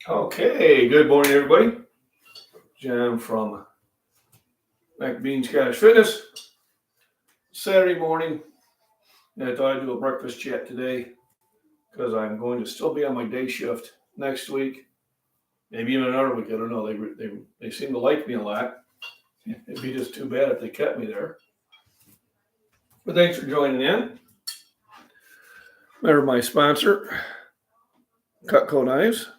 Okay, good morning, everybody. Jim from MacBean Scottish Fitness. Saturday morning, and I thought I'd do a breakfast chat today because I'm going to still be on my day shift next week, maybe even another week. I don't know. They seem to like me a lot. It'd be just too bad if they kept me there. But thanks for joining in. Remember my sponsor, Cutco Knives.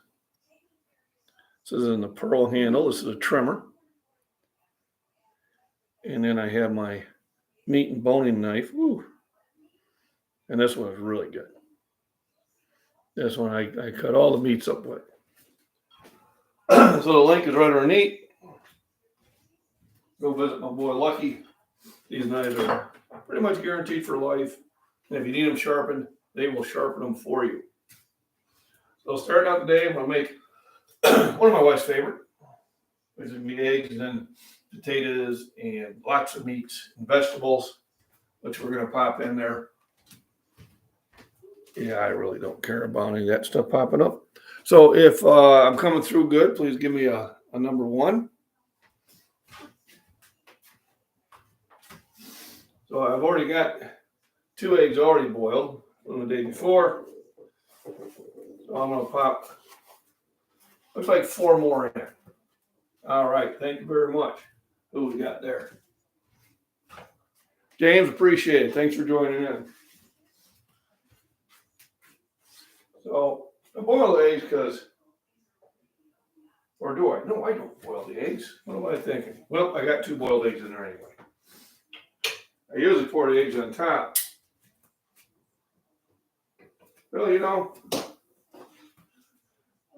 This is in the pearl handle. This is a trimmer. And then I have my meat and boning knife. Woo. And this one is really good. This one I cut all the meats up with. So the link is right underneath. Go visit my boy Lucky. These knives are pretty much guaranteed for life. And if you need them sharpened, they will sharpen them for you. So starting out today, I'm going to make one of my wife's favorite, which is going to be eggs and then potatoes and lots of meats and vegetables, which we're going to pop in there. Yeah, I really don't care about any of that stuff popping up. So if I'm coming through good, please give me a number 1. So I've already got 2 eggs already boiled from the day before. So I'm going to pop, looks like 4 more in. All right, thank you very much. Who we got there? James, appreciate it. Thanks for joining in. So I boil the eggs because, or do I? No, I don't boil the eggs. What am I thinking? Well, I got 2 boiled eggs in there anyway. I usually pour the eggs on top. Well, you know,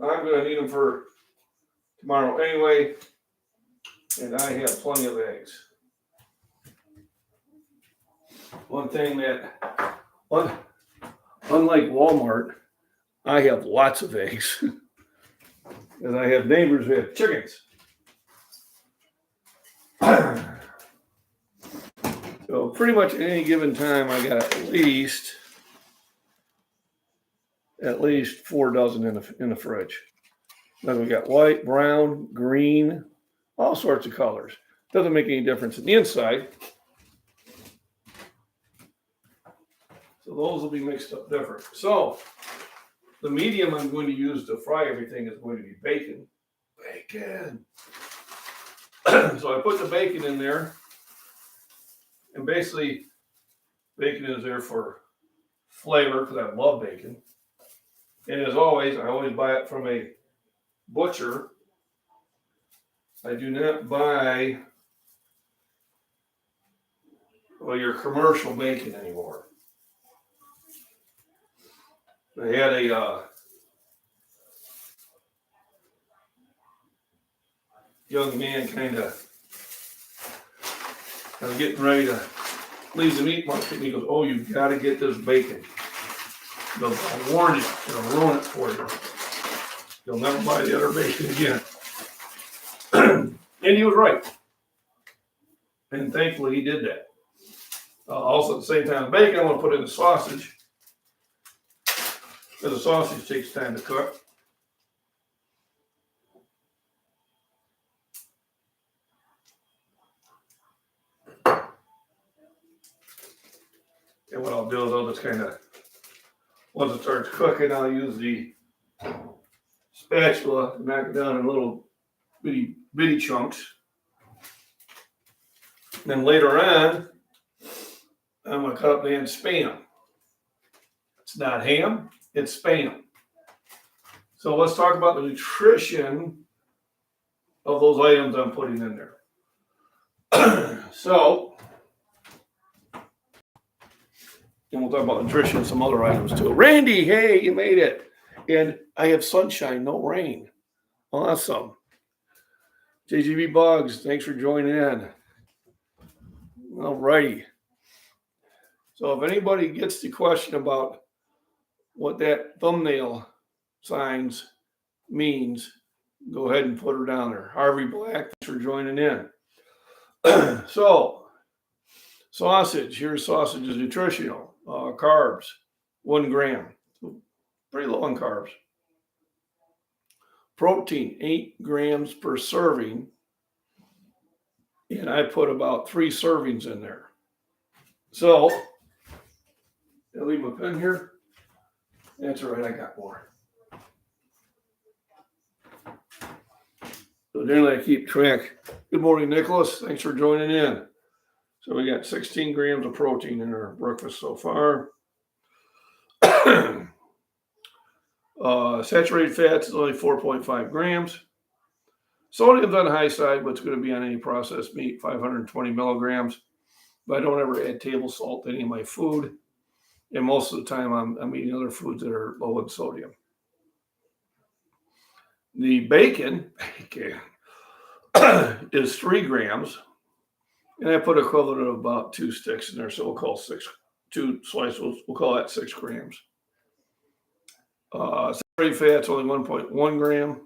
I'm going to need them for tomorrow anyway, and I have plenty of eggs. One thing that, unlike Walmart, I have lots of eggs. And I have neighbors who have chickens. So pretty much at any given time, I got at least 4 dozen in the fridge. Then we got white, brown, green, all sorts of colors. Doesn't make any difference in the inside. So those will be mixed up different. So the medium I'm going to use to fry everything is going to be bacon. Bacon. So I put the bacon in there. And basically, bacon is there for flavor because I love bacon. And as always, I always buy it from a butcher. I do not buy your commercial bacon anymore. I had a young man I was getting ready to leave the meat market, and he goes, "Oh, you've got to get this bacon. He goes, I'll warn you, it'll ruin it for you. You'll never buy the other bacon again." And he was right. And thankfully, he did that. Also, at the same time, the bacon, I'm going to put in the sausage, because the sausage takes time to cook. And what I'll do is I'll just once it starts cooking, I'll use the spatula to knock it down in little bitty chunks. And then later on, I'm going to cut up the Spam. It's not ham, it's Spam. So let's talk about the nutrition of those items I'm putting in there. And we'll talk about nutrition and some other items too. Randy, hey, you made it. And I have sunshine, no rain. Awesome. JGB Bugs, thanks for joining in. All righty. So if anybody gets the question about what that thumbnail signs means, go ahead and put her down there. Harvey Black, thanks for joining in. So, sausage. Here's sausage is nutritional. Carbs, 1 gram. So pretty low on carbs. Protein, 8 grams per serving. And I put about 3 servings in there. So, I'll leave my pen here. That's all right, I got more. So generally I keep track. Good morning, Nicholas. Thanks for joining in. So we got 16 grams of protein in our breakfast so far. Saturated fats is only 4.5 grams. Sodium's on the high side, but it's going to be on any processed meat, 520 milligrams. But I don't ever add table salt to any of my food. And most of the time I'm eating other foods that are low in sodium. The bacon is 3 grams. And I put equivalent of about 2 sticks in there. So we'll call 2 slices, we'll call that 6 grams. Saturated fat's only 1.1 gram.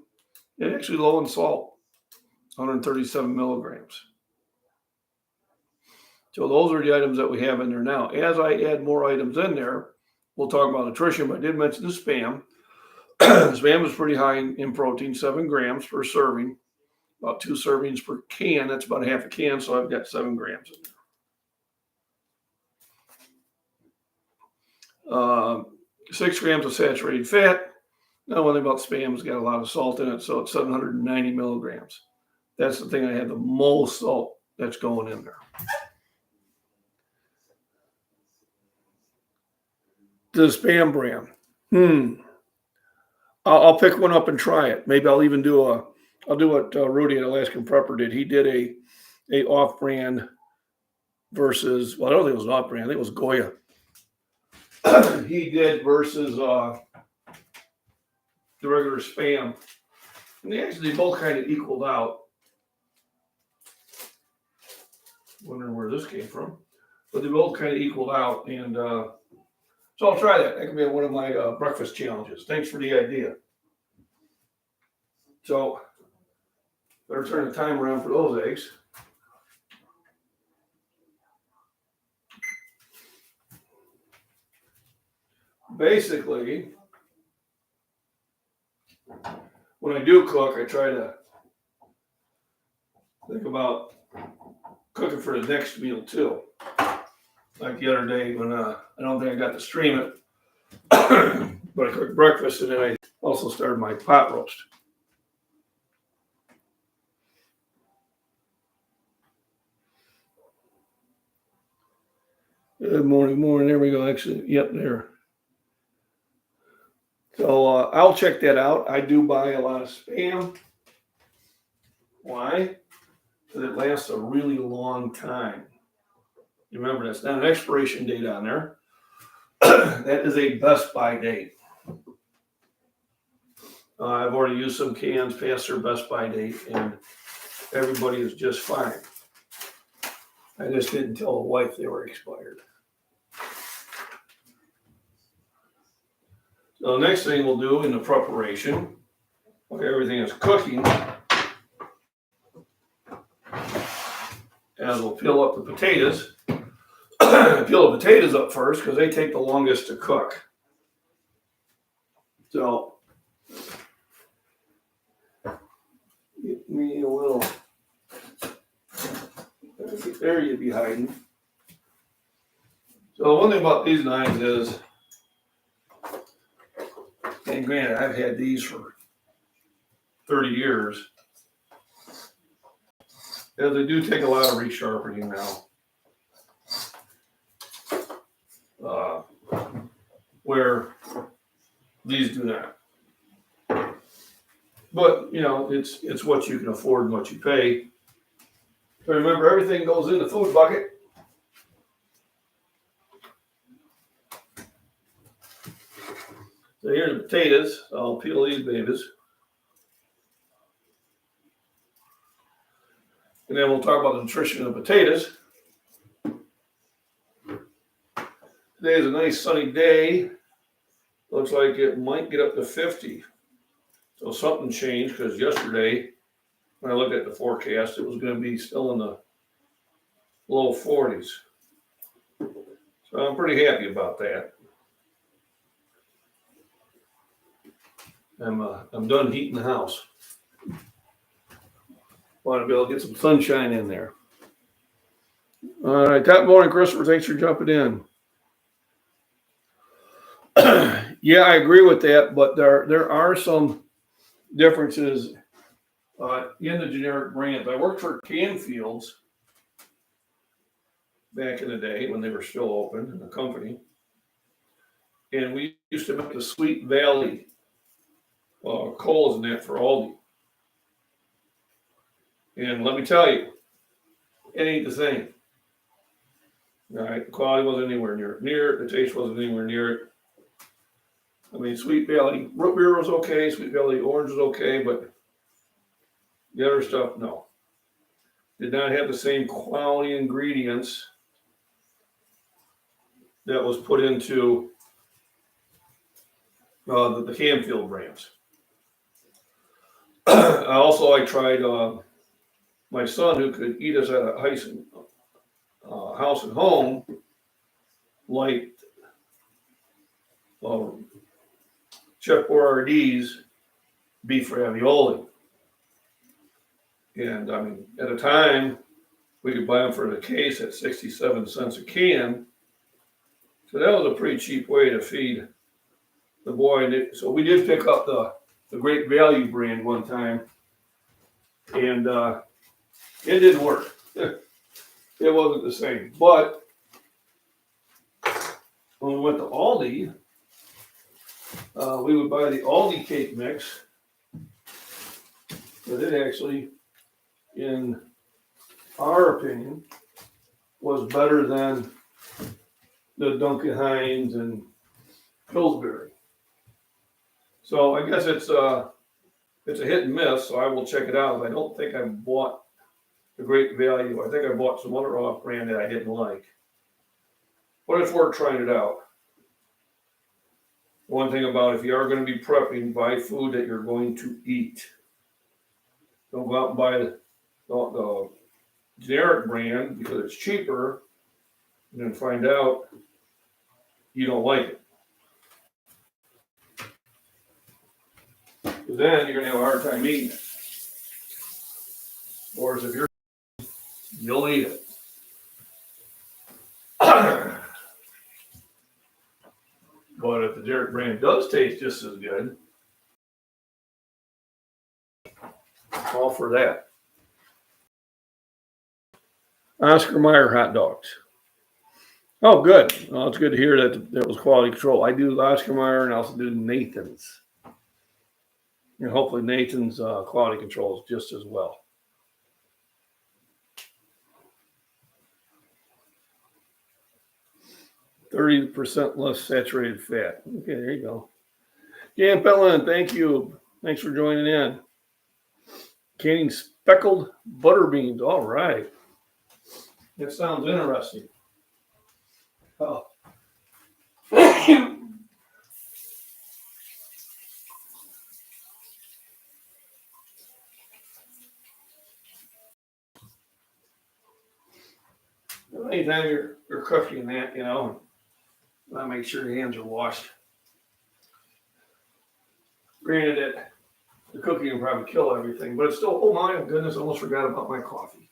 And actually low in salt, 137 milligrams. So those are the items that we have in there now. As I add more items in there, we'll talk about nutrition, but I did mention the Spam. Spam is pretty high in protein, 7 grams per serving, about 2 servings per can. That's about half a can, so I've got 7 grams in there. 6 grams of saturated fat. Now, one thing about Spam has got a lot of salt in it, so it's 790 milligrams. That's the thing I have the most salt that's going in there. The Spam brand. I'll pick one up and try it. Maybe I'll even I'll do what Rudy at Alaskan Prepper did. He did a off-brand versus, well, I don't think it was an off-brand. I think it was Goya. He did versus the regular Spam. And they both kind of equaled out. Wondering where this came from. But they both kind of equaled out. And so I'll try that. That could be one of my breakfast challenges. Thanks for the idea. So, better turn the time around for those eggs. Basically, when I do cook, I try to think about cooking for the next meal too. Like the other day when I don't think I got to stream it, but I cooked breakfast and then I also started my pot roast. Good morning. There we go. Actually, yep, there. So I'll check that out. I do buy a lot of Spam. Why? Because it lasts a really long time. You remember, that's not an expiration date on there. That is a best by date. I've already used some cans past their best by date, and everybody is just fine. I just didn't tell the wife they were expired. So the next thing we'll do in the preparation, while everything is cooking, is we'll peel up the potatoes. Peel the potatoes up first because they take the longest to cook. So, get me a little, there you'd be hiding. So one thing about these knives is, and granted, I've had these for 30 years, is they do take a lot of resharpening now. Where these do not. But, you know, it's what you can afford and what you pay. So remember, everything goes in the food bucket. So here's the potatoes. I'll peel these babies. And then we'll talk about the nutrition of the potatoes. Today is a nice sunny day. Looks like it might get up to 50. So something changed because yesterday, when I looked at the forecast, it was going to be still in the low 40s. So I'm pretty happy about that. I'm done heating the house. Want to be able to get some sunshine in there. All right, top morning, Christopher. Thanks for jumping in. Yeah, I agree with that, but there are some differences in the generic brands. I worked for Canfields back in the day when they were still open in the company, and we used to make the Sweet Valley coals and that for Aldi. And let me tell you, it ain't the same. All right, the quality wasn't anywhere near it. The taste wasn't anywhere near it. I mean, Sweet Valley root beer was okay. Sweet Valley orange was okay, but the other stuff, no. Did not have the same quality ingredients that was put into the Canfield brands. I tried my son, who could eat us at a house and home, liked Chef Boyardee's beef ravioli. And I mean, at a time, we could buy them for the case at 67 cents a can. So that was a pretty cheap way to feed the boy. So we did pick up the Great Value brand one time, and it didn't work. It wasn't the same. But when we went to Aldi, we would buy the Aldi cake mix. But it actually, in our opinion, was better than the Duncan Hines and Pillsbury. So I guess it's a hit and miss. So I will check it out. I don't think I bought the Great Value. I think I bought some other off brand that I didn't like. But it's worth trying it out. One thing about if you are going to be prepping, buy food that you're going to eat. Don't go out and buy the generic brand because it's cheaper, and then find out you don't like it. Because then you're going to have a hard time eating it. Whereas if you'll eat it. But if the generic brand does taste just as good, all for that. Oscar Mayer hot dogs. Oh, good. Well, it's good to hear that was quality control. I do Oscar Mayer and I also do Nathan's. And hopefully Nathan's quality control is just as well. %30 less saturated fat. Okay, there you go. Jan Pellin, thank you. Thanks for joining in. Canning speckled butter beans. All right. That sounds interesting. Oh. Anytime you're cooking that, I make sure your hands are washed. Granted, the cooking will probably kill everything, but it's still, oh my goodness, I almost forgot about my coffee.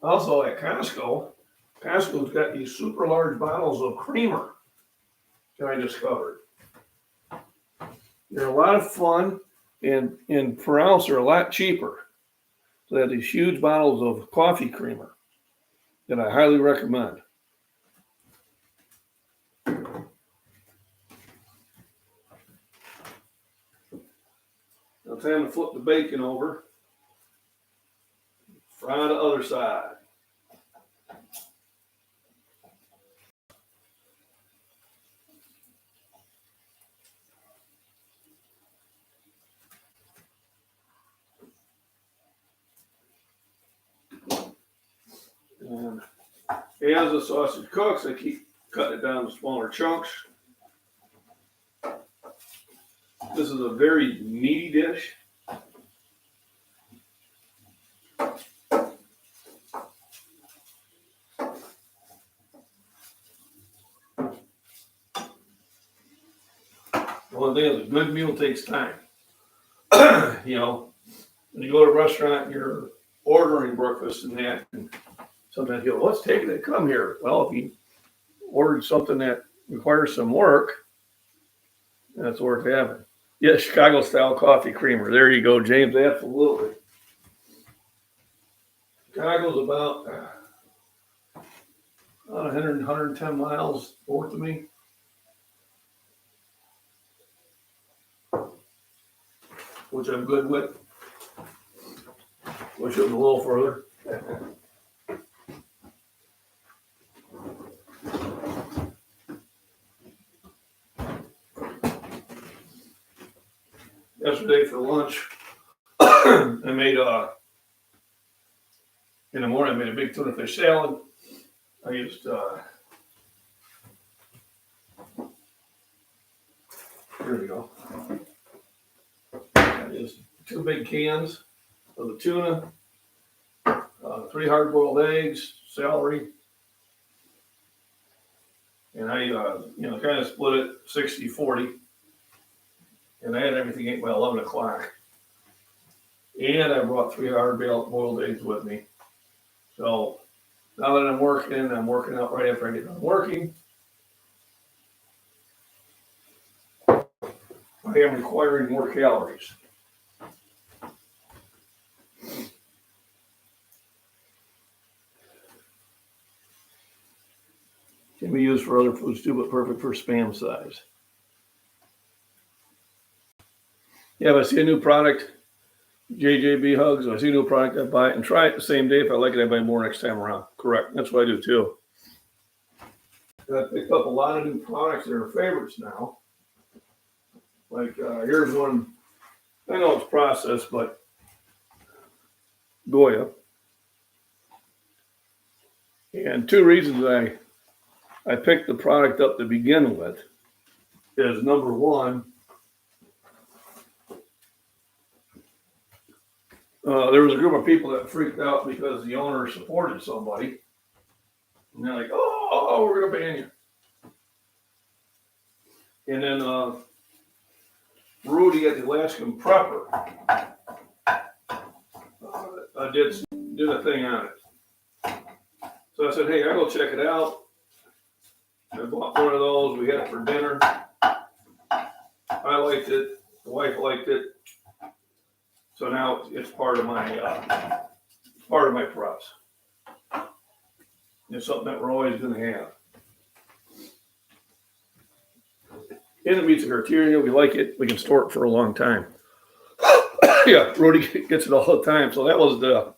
Also at Costco's got these super large bottles of creamer that I discovered. They're a lot of fun, and per ounce they're a lot cheaper. So they have these huge bottles of coffee creamer that I highly recommend. Now time to flip the bacon over. Fry the other side. And as the sausage cooks, I keep cutting it down to smaller chunks. This is a very meaty dish. one thing is a good meal takes time. You know, when you go to a restaurant and you're ordering breakfast and that, and sometimes you go, what's taking it to come here? Well, if you ordered something that requires some work, that's worth having. Yeah, Chicago style coffee creamer. There you go, James. Absolutely. Chicago's about 100, 110 miles north of me. Which I'm good with. Wish it was a little further. Yesterday for lunch, I made in the morning I made a big tuna fish salad. I used here we go. I used 2 big cans of the tuna, 3 hard-boiled eggs, celery, and I kind of split it 60-40. And I had everything ate by 11 o'clock. And I brought 3 hard-boiled eggs with me. So now that I'm working out right after I get done working. I am requiring more calories. Can be used for other foods too, but perfect for Spam size. Yeah, if I see a new product, JJB hugs, if I see a new product, I buy it and try it the same day. If I like it, I buy more next time around. Correct. That's what I do too. I picked up a lot of new products that are favorites now. Like here's one. I know it's processed, but Goya. And 2 reasons I picked the product up to begin with is number one, there was a group of people that freaked out because the owner supported somebody. And they're like, oh, we're going to ban you. And then Rudy at the Alaskan Prepper did a thing on it. So I said, hey, I'll go check it out. I bought one of those. We had it for dinner. I liked it. The wife liked it. So now it's part of my props. It's something that we're always going to have. And it meets the criteria. We like it. We can store it for a long time. Yeah, Rudy gets it all the time. So that was the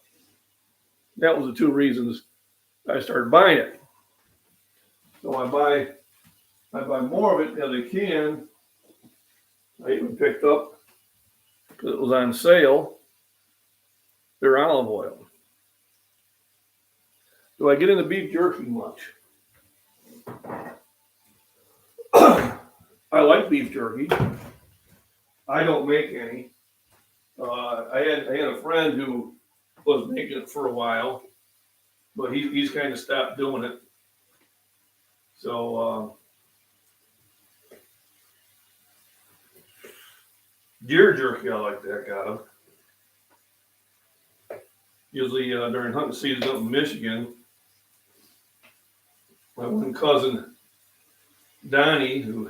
2 reasons I started buying it. So I buy more of it as I can. I even picked up, because it was on sale, their olive oil. Do I get into beef jerky much? I like beef jerky. I don't make any. I had a friend who was making it for a while, but he's kind of stopped doing it. So deer jerky, I like that kind of. Usually during hunting season up in Michigan, my one cousin Donnie, who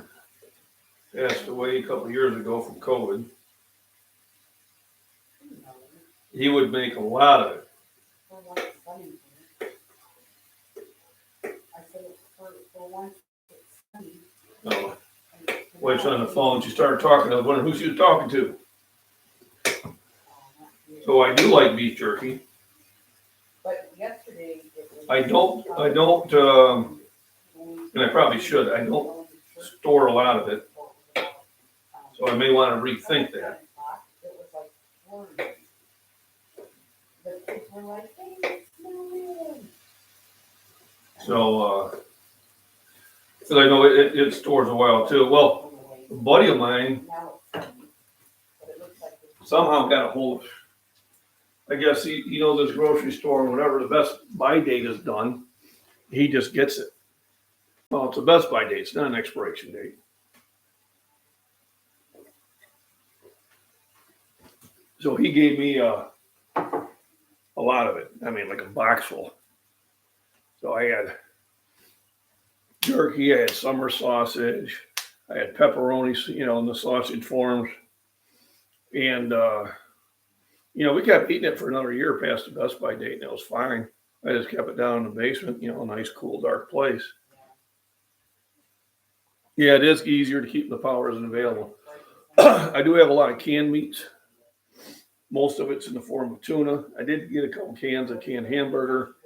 passed away a couple of years ago from COVID, he would make a lot of it. Oh, wife's on the phone. She started talking. I was wondering who she was talking to. So I do like beef jerky. But yesterday I don't, and I probably should. I don't store a lot of it, so I may want to rethink that. So, because I know it stores a while too. Well, a buddy of mine somehow got a hold of, I guess he knows this grocery store or whatever, the best buy date is done. He just gets it. Well, it's a best by date. It's not an expiration date. So he gave me a lot of it. I mean, like a box full. So I had jerky, I had summer sausage, I had pepperoni, in the sausage forms. And, we kept eating it for another year past the Best By date, and it was fine. I just kept it down in the basement, a nice, cool, dark place. Yeah, it is easier to keep the power isn't available. I do have a lot of canned meats. Most of it's in the form of tuna. I did get a couple cans of canned hamburger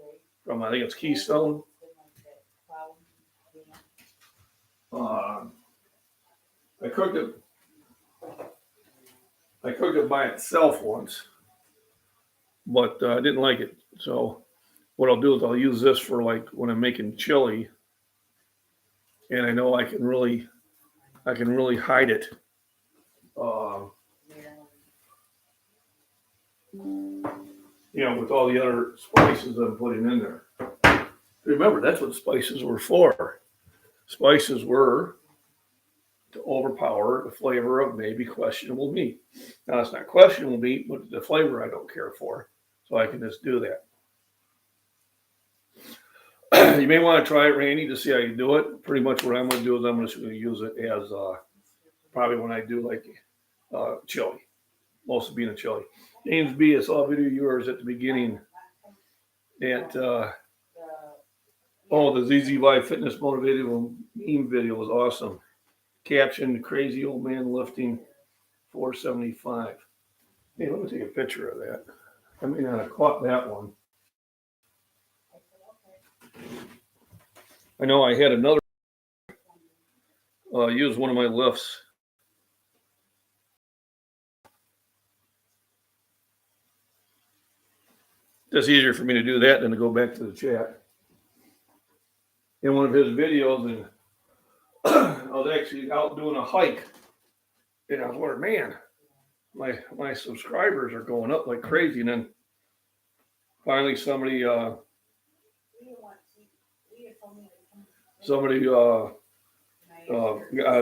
from, I think it's Keystone. I cooked it by itself once, but I didn't like it. So what I'll do is I'll use this for like when I'm making chili, and I know I can really hide it. With all the other spices I'm putting in there. Remember, that's what spices were for. Spices were to overpower the flavor of maybe questionable meat. Now, it's not questionable meat, but the flavor I don't care for. So I can just do that. You may want to try it, Randy, to see how you do it. Pretty much what I'm going to do is I'm just going to use it as probably when I do like chili. Most of being a chili. James B, I saw a video of yours at the beginning. At the ZZY Fitness Motivated meme video was awesome. Caption, crazy old man lifting 475. Hey, let me take a picture of that. I may not have caught that one. I know I had another use one of my lifts. It's easier for me to do that than to go back to the chat. In one of his videos, and I was actually out doing a hike, and I was wondering, man, my subscribers are going up like crazy. And then finally somebody a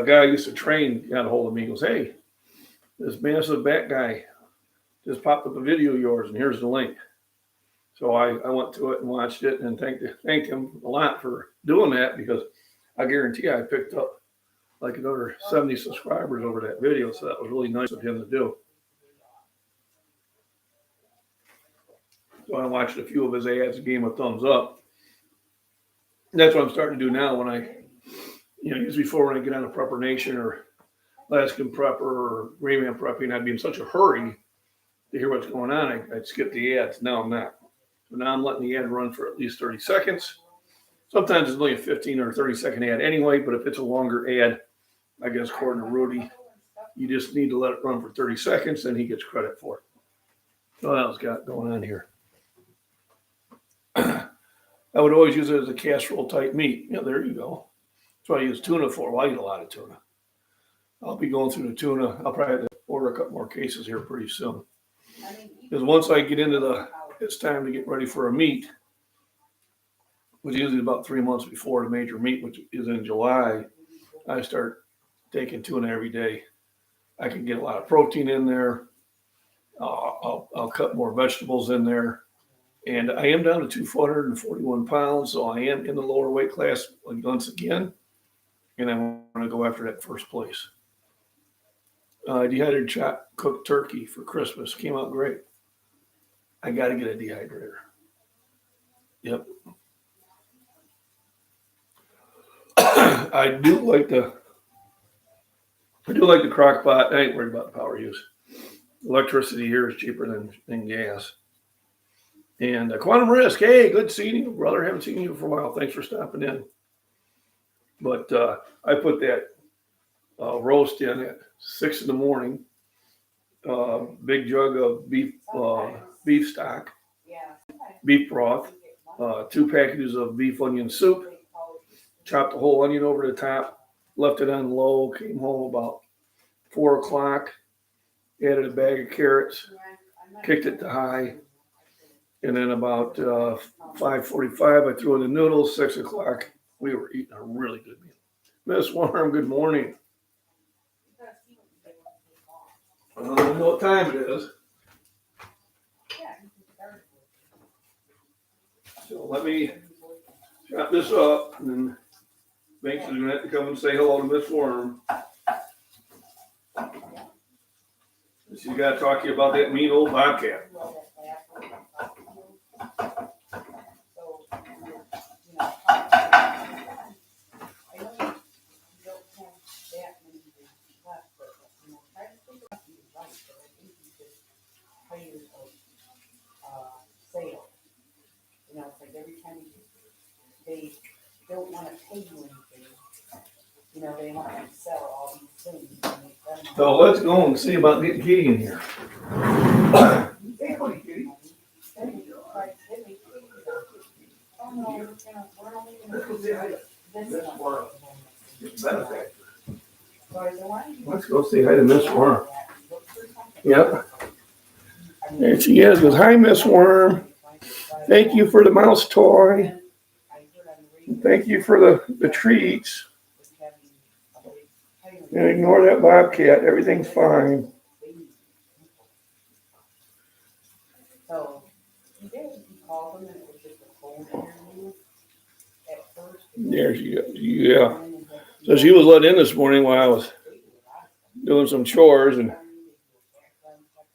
guy I used to train got a hold of me. He goes, hey, this massive back guy just popped up a video of yours, and here's the link. So I went to it and watched it and thanked him a lot for doing that, because I guarantee I picked up like another 70 subscribers over that video. So that was really nice of him to do. So I watched a few of his ads and gave him a thumbs up. And that's what I'm starting to do now when I, usually before when I get on a Prepper Nation or Alaskan Prepper or Rayman Prepping, I'd be in such a hurry to hear what's going on. I'd skip the ads. Now I'm not. So now I'm letting the ad run for at least 30 seconds. Sometimes it's only a 15 or 30-second ad anyway, but if it's a longer ad, I guess according to Rudy, you just need to let it run for 30 seconds, then he gets credit for it. So what else got going on here? I would always use it as a casserole type meat. Yeah, there you go. That's what I use tuna for. Well, I eat a lot of tuna. I'll be going through the tuna. I'll probably have to order a couple more cases here pretty soon. Because once I get into it's time to get ready for a meet, which is usually about 3 months before the major meet, which is in July, I start taking tuna every day. I can get a lot of protein in there. I'll cut more vegetables in there. And I am down to 441 pounds, so I am in the lower weight class once again. And I want to go after that first place. Dehydrated chopped cooked turkey for Christmas. Came out great. I got to get a dehydrator. Yep. I do like the crock pot. I ain't worried about the power use. Electricity here is cheaper than gas. And Quantum Risk, hey, good seeing you, brother. Haven't seen you for a while. Thanks for stopping in. But I put that roast in at 6 a.m. Big jug of beef stock, beef broth, 2 packages of beef onion soup, chopped the whole onion over the top, left it on low, came home about 4 o'clock, added a bag of carrots, kicked it to high, and then about 5:45, I threw in the noodles. 6 o'clock, we were eating a really good meal. Miss Warm, good morning. I don't know what time it is. So let me wrap this up, and then Banks is gonna have to come and say hello to Miss Worm. She's got to talk to you about that mean old bobcat. Sale. You know, it's like every time they don't want to pay you anything, you know, they want to sell all these things. And make them So let's go and see about getting Kitty in here. Hey, buddy, Kitty. Oh, no, we're only Let's go gonna say hi to this Miss one. Worm. Benefactor. So I said, why don't you Let's go say hi to Miss Worm. look for something? Yep. There she is. Goes, hi, Miss Worm. Thank you for the mouse toy. Thank you for the treats. And ignore that bobcat. Everything's fine. So he did. He called him and it was just a cold interview at first. There she goes. Yeah. So she was let in this morning while I was doing some chores, and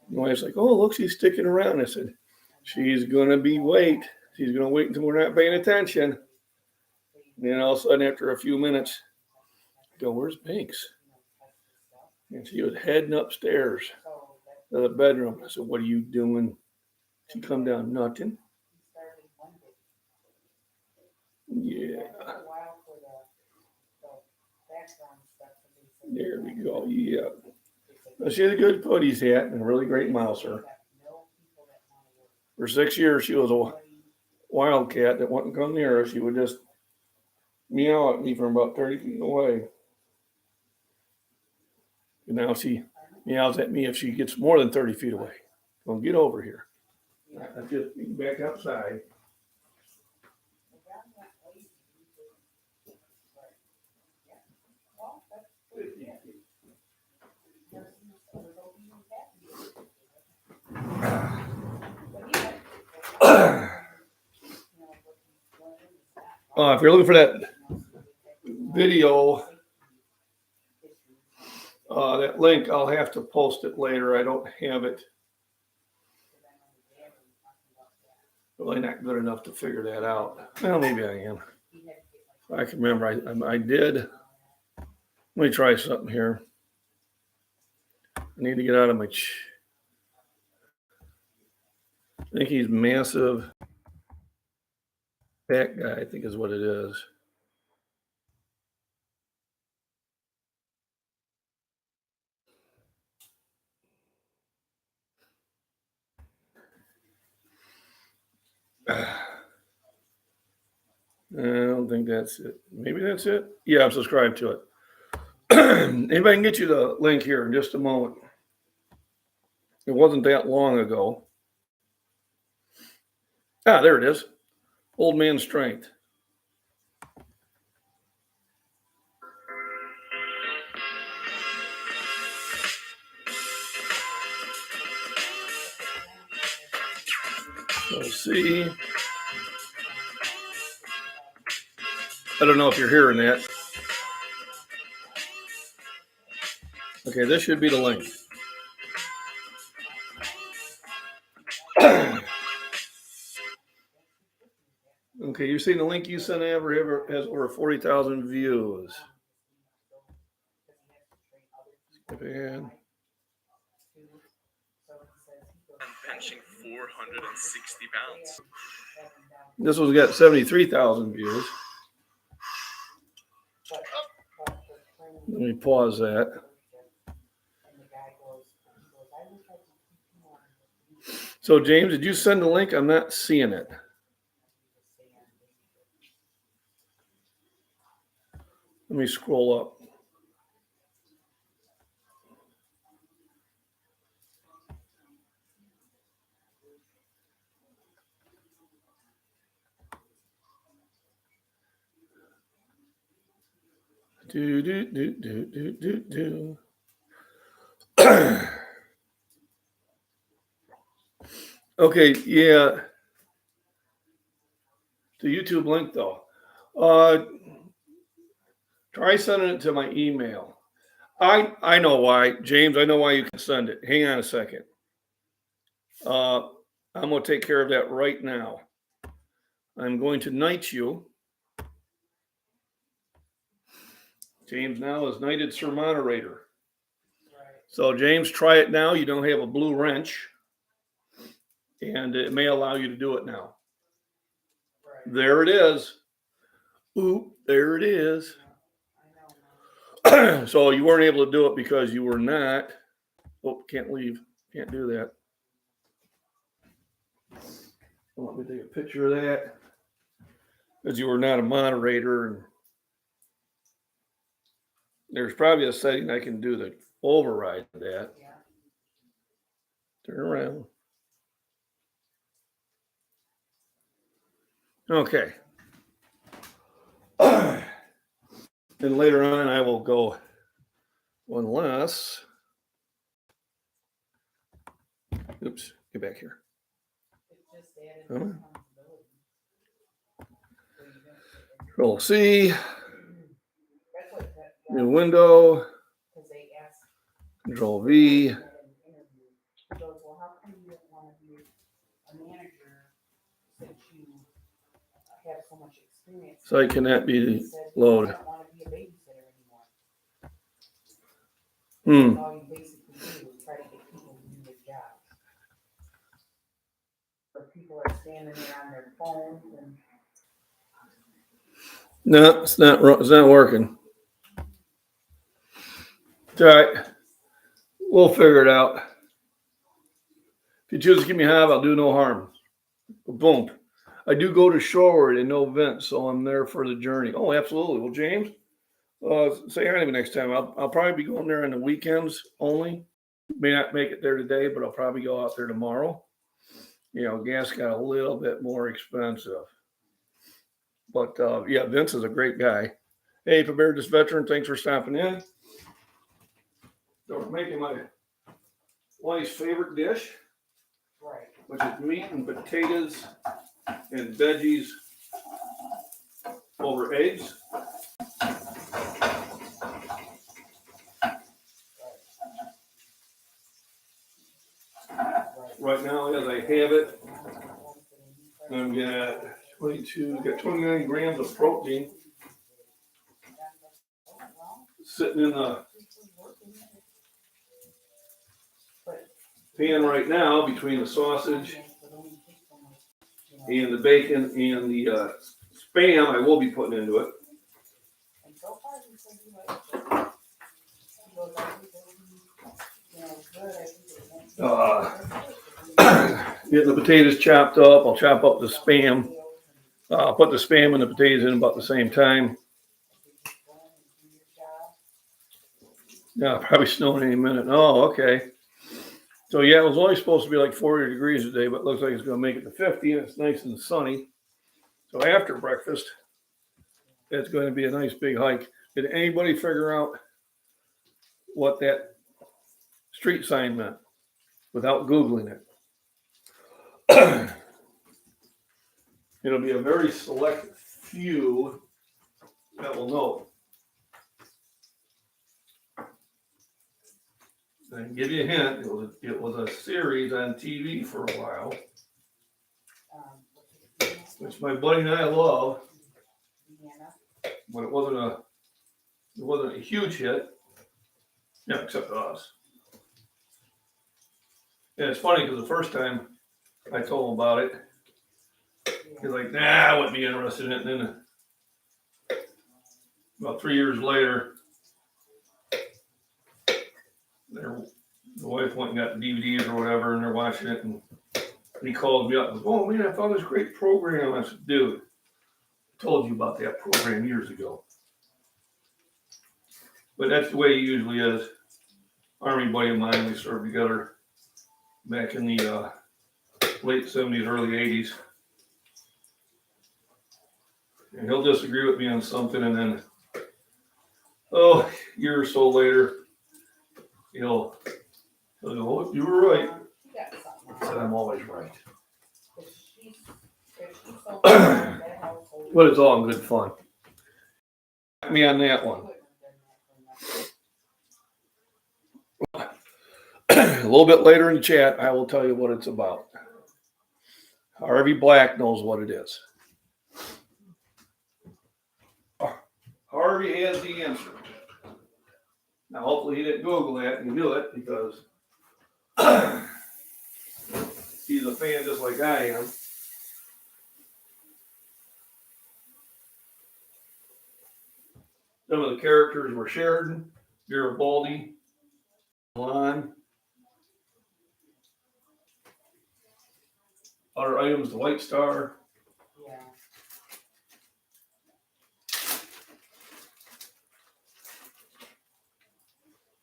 my wife's like, "Oh, look, she's sticking around." I said, "She's gonna wait. She's gonna wait until we're not paying attention." And then all of a sudden, after a few minutes, I go, "Where's Banks?" And she was heading upstairs to the bedroom. I said, "What are you doing?" She come down, nothing. Yeah. There we go. Yeah. So she's a good putty's hat and a really great mouser. For 6 years, she was a wildcat that wouldn't come near her. She would just meow at me from about 30 feet away. And now she meows at me if she gets more than 30 feet away. Well, get over here. I just be back outside. If you're looking for that video, that link, I'll have to post it later. I don't have it. Really not good enough to figure that out. Well, maybe I am. I can remember I did. Let me try something here. I need to get out of my. I think he's massive. Fat guy, I think is what it is. I don't think that's it. Maybe that's it. Yeah, I'm subscribed to it. Anybody can get you the link here in just a moment. It wasn't that long ago. There it is. Old man strength. Let's see. I don't know if you're hearing that. Okay, this should be the link. Okay, you've seen the link you sent ever has over 40,000 views. And benching 460 pounds. This one's got 73,000 views. Let me pause that. So, James, did you send the link? I'm not seeing it. Let me scroll up. Okay, yeah. The YouTube link though. Try sending it to my email. I know why, James. I know why you can send it. Hang on a second. I'm going to take care of that right now. I'm going to knight you. James now is knighted Sir Moderator. So James, try it now. You don't have a blue wrench, and it may allow you to do it now. There it is. Oop, there it is. So you weren't able to do it because you were not. Oh, can't leave. Can't do that. Let me take a picture of that. Because you were not a moderator. And there's probably a setting I can do to override that. Turn around. Okay. And later on, I will go one less. Oops, get back here. Control C. New window. Control V. He goes, well, how come you don't want to be a manager since you have so much experience? Site cannot be He said, loaded. I don't want to be a babysitter anymore. All you basically do is try to get people to do their job. But people are standing there on their phones and. No, it's not working. It's all right. We'll figure it out. If you choose to keep me high, I'll do no harm. Boom. I do go to shoreward and no vent, so I'm there for the journey. Oh, absolutely. Well, James, say hi to me next time. I'll probably be going there on the weekends only. May not make it there today, but I'll probably go out there tomorrow. You know, gas got a little bit more expensive. But, yeah, Vince is a great guy. Hey, Preparedness Veteran, thanks for stopping in. So we're making my wife's favorite dish, Right. which is meat and potatoes and veggies over eggs. Right now, as I have it, I'm got 29 grams of protein sitting in the pan right now between the sausage and the bacon and the Spam I will be putting into it. Getting the potatoes chopped up. I'll chop up the Spam. I'll put the Spam and the potatoes in about the same time. Yeah, probably snowing any minute. Oh, okay. So yeah, it was only supposed to be like 40 degrees today, but it looks like it's going to make it to 50, and it's nice and sunny. So after breakfast, it's going to be a nice big hike. Did anybody figure out what that street sign meant without Googling it? It'll be a very select few that will know. I can give you a hint. It was a series on TV for a while, which my buddy and I love, but it wasn't a huge hit. Yeah, except to us. And it's funny because the first time I told him about it, he's like, nah, I wouldn't be interested in it. And then about 3 years later, the wife went and got the DVDs or whatever, and they're watching it, and he called me up and goes, oh man, I found this great program. I said, dude, I told you about that program years ago. But that's the way he usually is. Army buddy of mine, we served together back in the late 70s, early 80s. And he'll disagree with me on something, and then, a year or so later, he'll go, oh, you were right. I said, I'm always right. But it's all in good fun. Me on that one. A little bit later in the chat, I will tell you what it's about. Harvey Black knows what it is. Harvey has the answer. Now, hopefully he didn't Google that and knew it because he's a fan just like I am. Some of the characters were Sheridan, Garibaldi, Milan. Other items, the White Star. Yeah.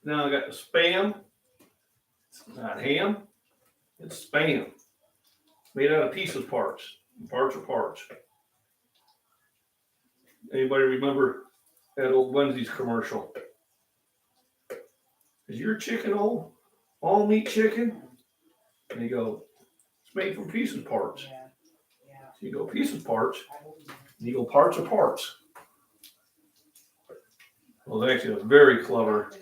Now I got the Spam. It's not ham, it's Spam. Made out of pieces parts. Parts are parts. Anybody remember that old Wednesday's commercial? Is your chicken all meat chicken? And you go, it's made from pieces parts. Yeah. Yeah. So you go pieces parts, I believe it. and you go parts are parts. Well, actually, it's very clever.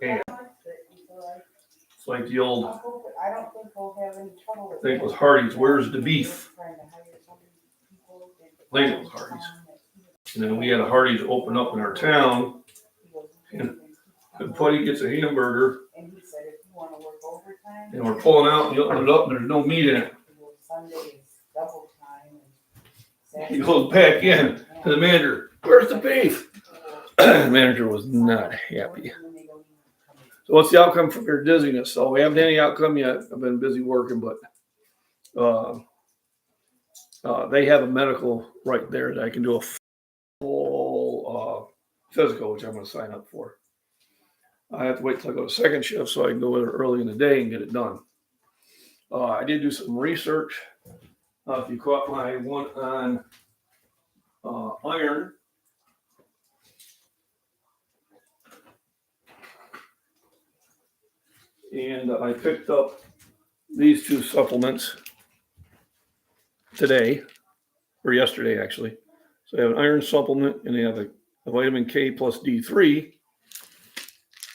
And it's like the old, I don't think we'll have any trouble with I think it was Hardee's, where's the beef? I think it was Hardee's. And then we had a Hardee's open up in our town, and Buddy gets a hamburger, And he said, if you want to work overtime. and we're pulling out, and you open it up, and there's no meat in it. Sunday is double time. He goes back in to the manager, where's the beef? The manager was not happy. So what's the outcome from your dizziness? So we haven't had any outcome yet. I've been busy working, but they have a medical right there that I can do a full physical, which I'm going to sign up for. I have to wait till I go to second shift so I can go there early in the day and get it done. I did do some research. If you caught my one on iron, and I picked up these two supplements today, or yesterday actually. So I have an iron supplement and they have a vitamin K plus D3.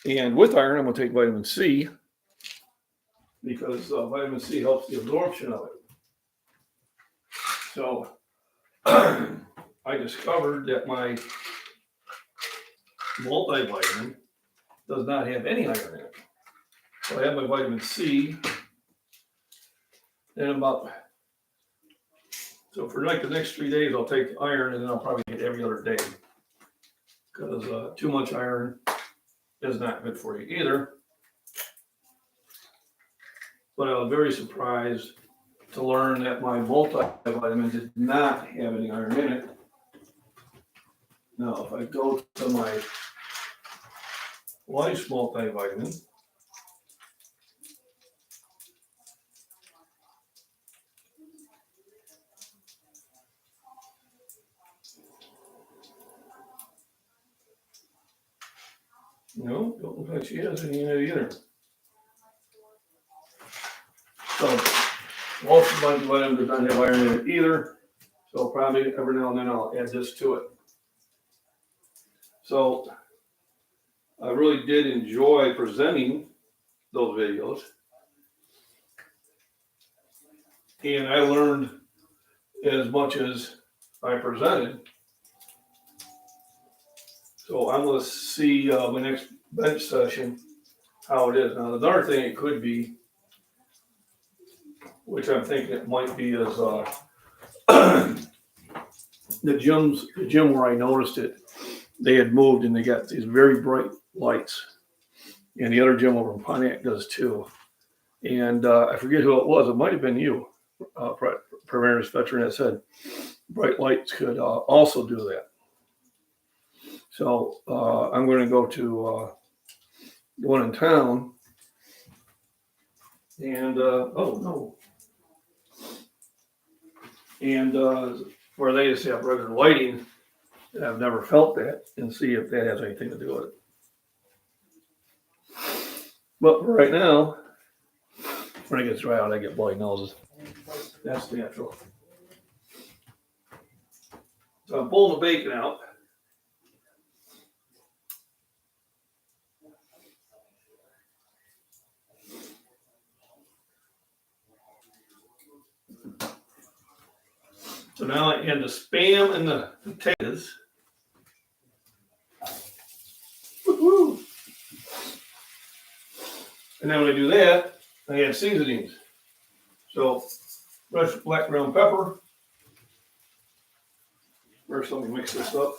And with iron, I'm going to take vitamin C because vitamin C helps the absorption of it. So I discovered that my multivitamin does not have any iron in it. So I have my vitamin C, and so for like the next 3 days, I'll take the iron, and then I'll probably get every other day because too much iron is not good for you either. But I was very surprised to learn that my multivitamin did not have any iron in it. Now, if I go to my Life's multivitamin, no, don't look like she has any in it either. So, most of my vitamin does not have iron in it either. So probably every now and then I'll add this to it. So I really did enjoy presenting those videos. And I learned as much as I presented. So I'm going to see my next bench session, how it is. Now, another thing it could be, which I'm thinking it might be, is the gym where I noticed it, they had moved and they got these very bright lights. And the other gym over in Pontiac does too. And I forget who it was. It might have been you, Premier Veteran, that said bright lights could also do that. So I'm going to go to the one in town. And, oh, no. And where they just have regular lighting, and I've never felt that, and see if that has anything to do with it. But for right now, when it gets dry out, I get bloody noses. That's natural. So I'm pulling the bacon out. So now I add the Spam and the potatoes. Woo-hoo. And then when I do that, I add seasonings. So fresh black ground pepper. First, let me mix this up.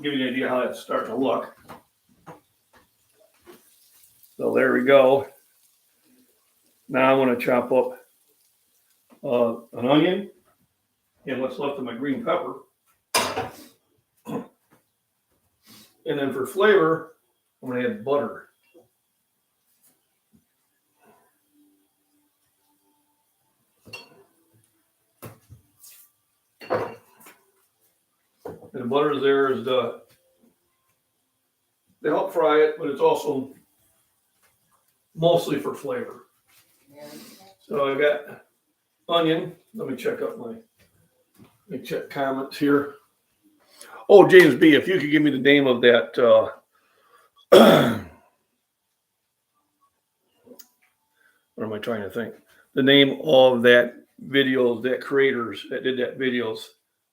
Give you an idea how that's starting to look. So there we go. Now I'm going to chop up an onion and what's left of my green pepper. And then for flavor, I'm going to add butter. And the butter is there is to help fry it, but it's also mostly for flavor. So I got onion. Let me check comments here. Oh, James B, if you could give me the name of that what am I trying to think? The name of that videos, that creators that did that videos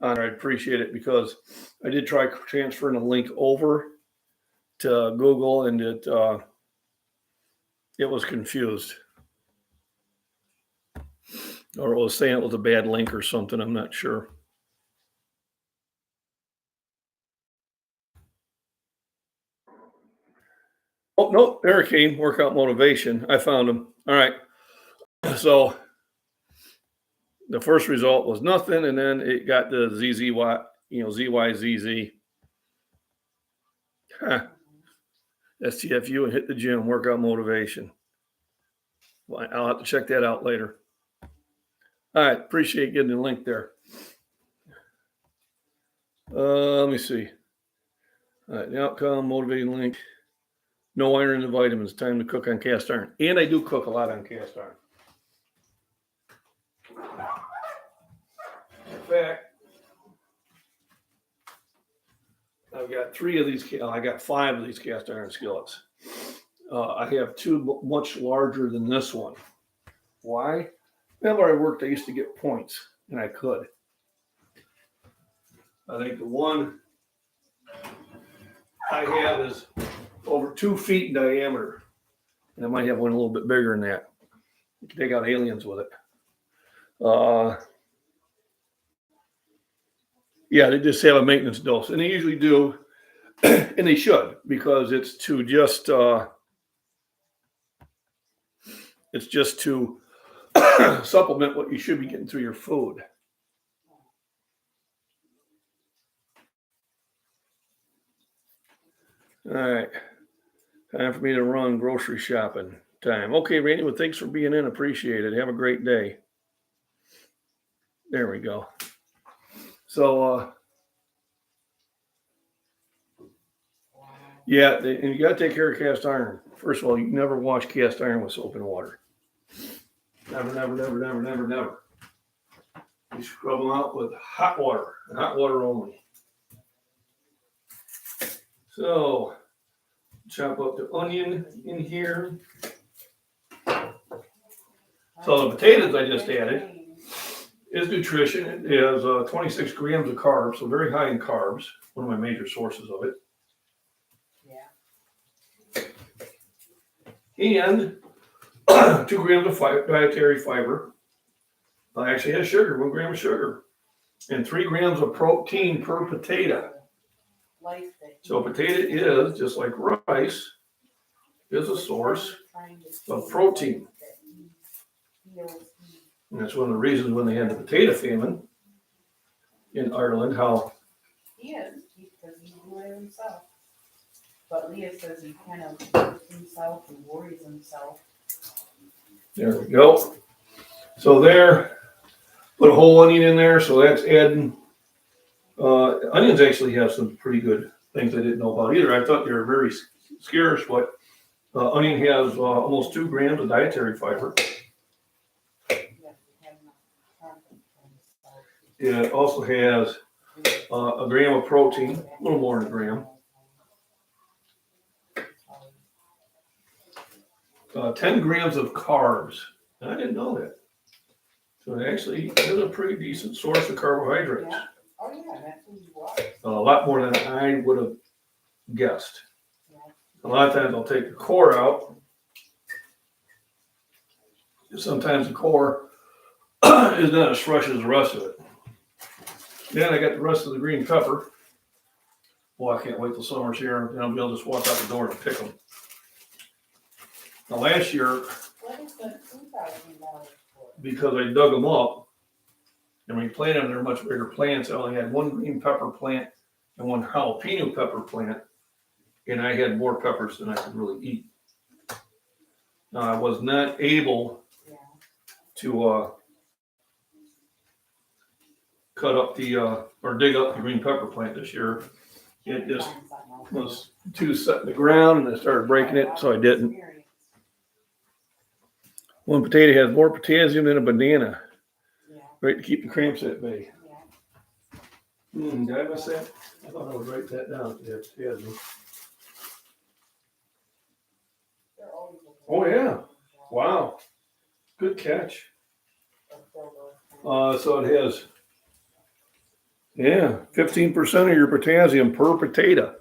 on, I'd appreciate it, because I did try transferring a link over to Google and it was confused. Or it was saying it was a bad link or something, I'm not sure. Oh, no, there it came, workout motivation. I found them. All right. So the first result was nothing, and then it got the ZZY, ZYZZ. Huh. STFU and hit the gym, workout motivation. Well, I'll have to check that out later. All right, appreciate getting the link there. Let me see. All right, the outcome, motivating link. No iron and vitamins. Time to cook on cast iron. And I do cook a lot on cast iron. In fact, I've got 5 of these cast iron skillets. I have 2 much larger than this one. Why? Whenever I worked, I used to get points, and I could. I think the one I have is over 2 feet in diameter, and I might have one a little bit bigger than that. You can take out aliens with it. Yeah, they just have a maintenance dose, and they usually do, and they should, because it's just to supplement what you should be getting through your food. All right, time for me to run grocery shopping time. Okay, Randy, well, thanks for being in. Appreciate it. Have a great day. There we go. So, yeah, and you got to take care of cast iron. First of all, you never wash cast iron with soap and water. Never, never, never, never, never, never. You scrub them out with hot water, and hot water only. So, chop up the onion in here. So the potatoes I just added is Nutrition. It has 26 grams of carbs, so very high in carbs. One of my major sources of it. Yeah. And 2 grams of dietary fiber. I actually has sugar, 1 gram of sugar, and 3 grams of protein per potato. So potato is, just like rice, is a source of protein. And that's one of the reasons when they had the potato famine in Ireland, how... He is, because he grew it himself. But Leah says he kind of hurts himself and worries himself. There we go. So there, put a whole onion in there, so that's adding. Onions actually have some pretty good things I didn't know about either. I thought they were very scarce, but onion has almost 2 grams of dietary fiber. It also has a gram of protein, a little more than a gram. 10 grams of carbs. I didn't know that. So it actually is a pretty decent source of carbohydrates. Yeah. Oh, yeah, that's who you are. A lot more than I would have guessed. Yeah. A lot of times I'll take the core out. Sometimes the core is not as fresh as the rest of it. Then I got the rest of the green pepper. Well, I can't wait till summer's here and I'll be able to just walk out the door and pick them. Now last year, What is the $2,000 for? because I dug them up and replanted them, they're much bigger plants. I only had 1 green pepper plant and 1 jalapeno pepper plant, and I had more peppers than I could really eat. Now I was not able Yeah. to cut up the or dig up the green pepper plant this year. It just was too set in the ground and I started breaking it, so I didn't. One potato has more potassium than a banana. Yeah. Right, to keep the cramps at bay. Yeah. Did I miss that? I thought I would write that down. Yeah, potassium. They're always looking Oh, yeah. for Wow. Good catch. jobs. So it has, 15% of your potassium per potato.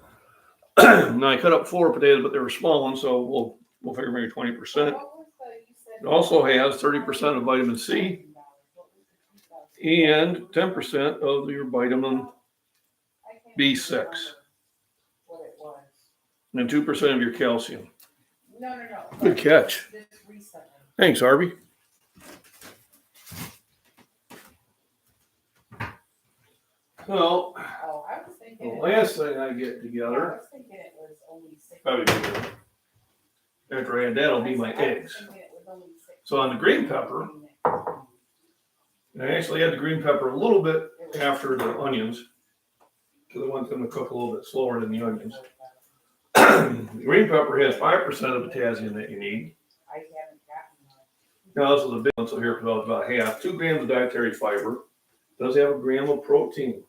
Now I cut up 4 potatoes, but they were small ones, so we'll figure maybe 20%. It also has 30% of vitamin C and 10% of your vitamin B6 What it was. and 2% of your calcium. No. Good catch. Just recently. Thanks, Harvey. Well, Oh, I was the thinking. last thing I get I together, was thinking it was only 6. probably after I had that, will be my eggs. So on the green pepper, and I actually had the green pepper a little bit after the onions, because I want them to cook a little bit slower than the onions. The green pepper has 5% of potassium that you need. I haven't gotten one. Now this is a big one, so here it's about half. 2 grams of dietary fiber. Does have a gram of protein.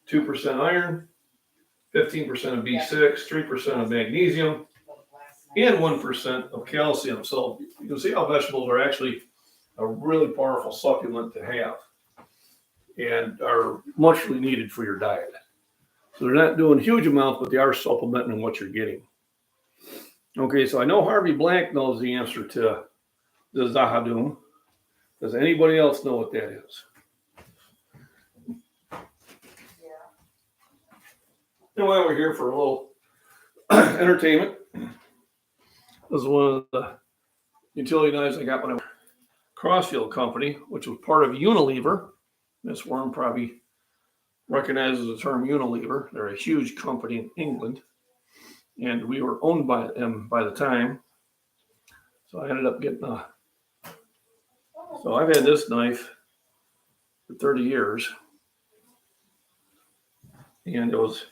2% iron, 15% of B6, 3% of magnesium, and 1% of calcium. So you can see how vegetables are actually a really powerful supplement to have and are muchly needed for your diet. So they're not doing huge amounts, but they are supplementing what you're getting. Okay, so I know Harvey Blank knows the answer to the Zahadum. Does anybody else know what that is? Yeah. And while we're here for a little entertainment, this is one of the utility knives I got when I was at Crossfield Company, which was part of Unilever. Miss Worm probably recognizes the term Unilever. They're a huge company in England, and we were owned by them by the time. So I ended up getting so I've had this knife for 30 years, and it was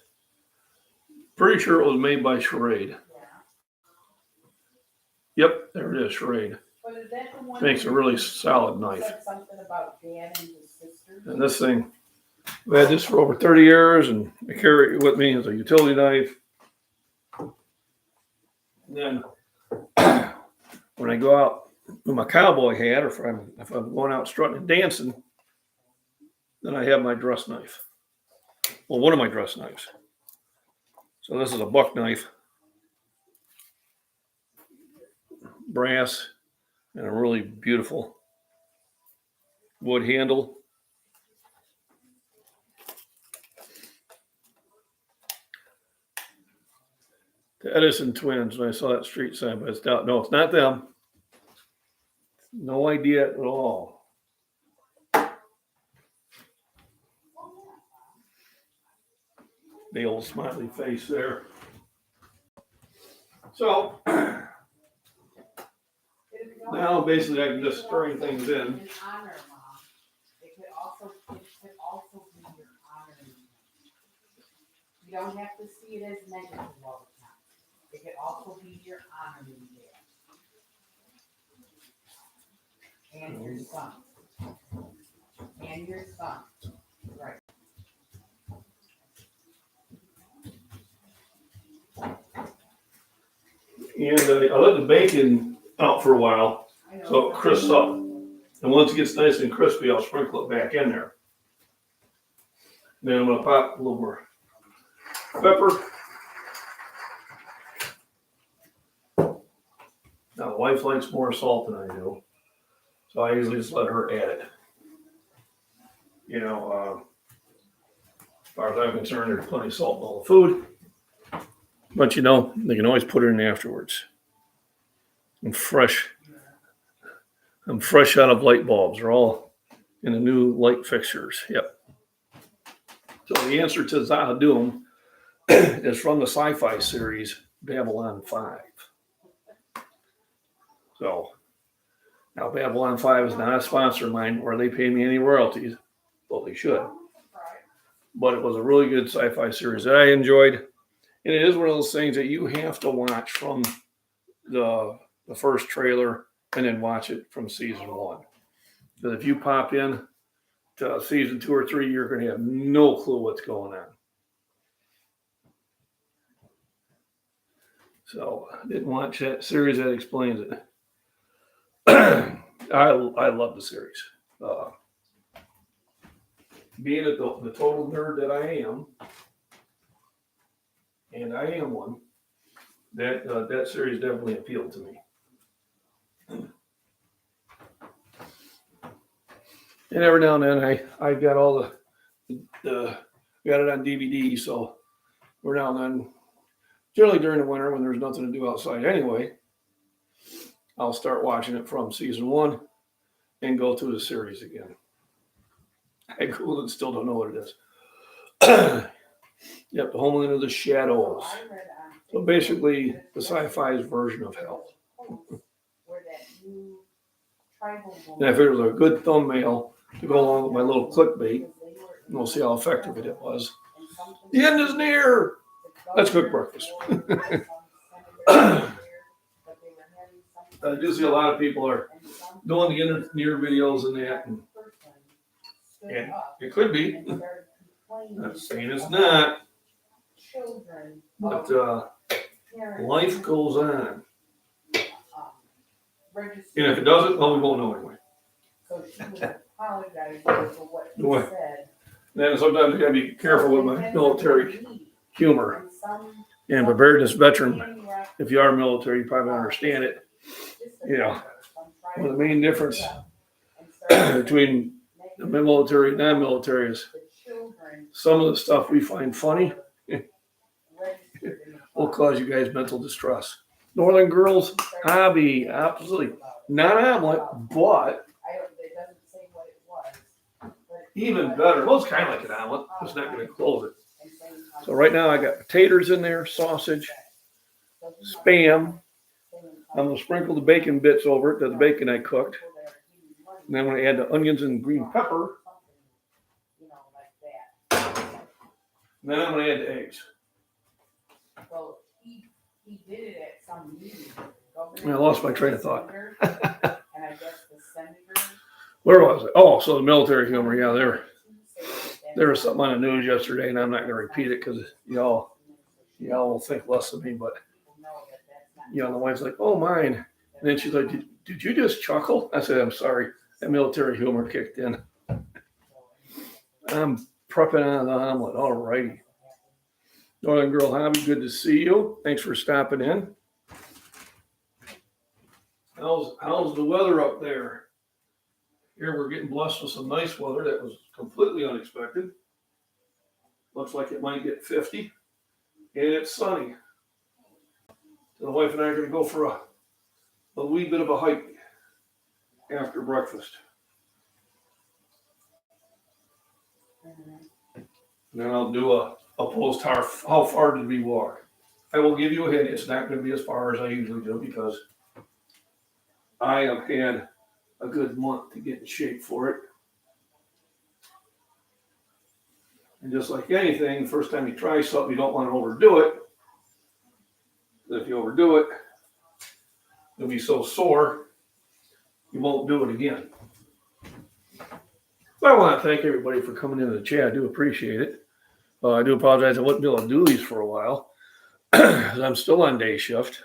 pretty sure it was made by Schrade. Yeah. Yep, there it is, Schrade. But is that the one? Makes a really solid knife. Said something about Dad and his sisters. And this thing, I've had this for over 30 years, and I carry it with me as a utility knife. And then when I go out with my cowboy hat, or if I'm going out strutting and dancing, then I have my dress knife. Well, one of my dress knives. So this is a buck knife, brass, and a really beautiful wood handle. The Edison twins, when I saw that street sign, but it's not, no, it's not them. No idea at all. The old smiley face there. So, Did it Now basically I can just stirring things in. An honor, Mom. It could also be your honor. You don't have to see it as negative all the time. It could also be your honor there. And your son. And your son. Right. And I let the bacon out for a while so it crisps up. And once it gets nice and crispy, I'll sprinkle it back in there. Then I'm going to pop a little more pepper. Now, the wife likes more salt than I do, so I usually just let her add it. You know, as far as I'm concerned, there's plenty of salt in all the food. But, you know, they can always put it in afterwards. I'm fresh out of light bulbs. They're all in the new light fixtures. Yep. So the answer to how to do them is from the sci-fi series Babylon 5. So now Babylon 5 is not a sponsor of mine or they pay me any royalties. Well, they should. But it was a really good sci-fi series that I enjoyed. And it is one of those things that you have to watch from the first trailer and then watch it from season 1. Because if you pop in to season 2 or 3, you're going to have no clue what's going on. So I didn't watch that series that explains it. I love the series. Being the total nerd that I am, and I am one, that series definitely appealed to me. And every now and then I got all the got it on DVD, so every now and then, generally during the winter when there's nothing to do outside anyway, I'll start watching it from season 1 and go through the series again. I Googled and still don't know what it is. Yep, the Homeland of the Shadows. So basically, the sci-fi's version of hell. And I figured it was a good thumbnail to go along with my little clickbait. And we'll see how effective it was. The end is near. Let's cook breakfast. I do see a lot of people are doing the end is near videos and that. And it could be. I'm not saying it's not. But life goes on. And if it doesn't, well, we won't know anyway. So she was apologizing for what he said. Then sometimes you gotta be careful with my military humor. And preparedness veteran, if you are military, you probably understand it. You know, one of the main difference between the military and non-military is some of the stuff we find funny will cause you guys mental distress. Northern Girls hobby, absolutely. Not an omelet, but even better. Well, it's kind of like an omelet. It's not going to close it. So right now I got potatoes in there, sausage, Spam. I'm going to sprinkle the bacon bits over it, the bacon I cooked. And then I'm going to add the onions and green pepper. And then I'm going to add the eggs. Well, he did it at some meeting. I lost my train of thought. And I guess the senator. Where was it? Oh, so the military humor. Yeah, there was something on the news yesterday, and I'm not going to repeat it because y'all will think less of me. But the wife's like, "Oh, mine," and then she's like, "Did you just chuckle?" I said, "I'm sorry. That military humor kicked in." I'm prepping on the omelet. All righty. Northern Girl Hobby, good to see you. Thanks for stopping in. How's the weather up there? Here we're getting blessed with some nice weather that was completely unexpected. Looks like it might get 50. And it's sunny. So the wife and I are going to go for a wee bit of a hike after breakfast. And then I'll do a post how far did we walk. I will give you a hint. It's not going to be as far as I usually do because I have had a good month to get in shape for it. And just like anything, the first time you try something, you don't want to overdo it. If you overdo it, you'll be so sore, you won't do it again. So I want to thank everybody for coming into the chat. I do appreciate it. I do apologize. I wasn't able to do these for a while. I'm still on day shift.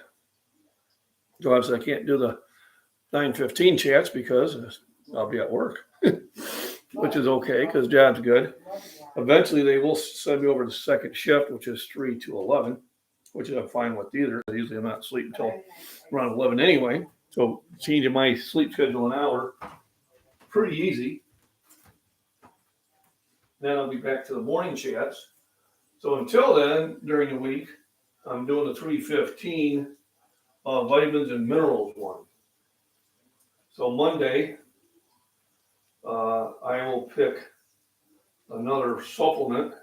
So obviously I can't do the 9:15 chats because I'll be at work, which is okay because job's good. Eventually they will send me over to second shift, which is 3 to 11, which I'm fine with either. Usually I'm not asleep until around 11 anyway. So changing my sleep schedule an hour, pretty easy. Then I'll be back to the morning chats. So until then, during the week, I'm doing the 3:15 vitamins and minerals one. So Monday, I will pick another supplement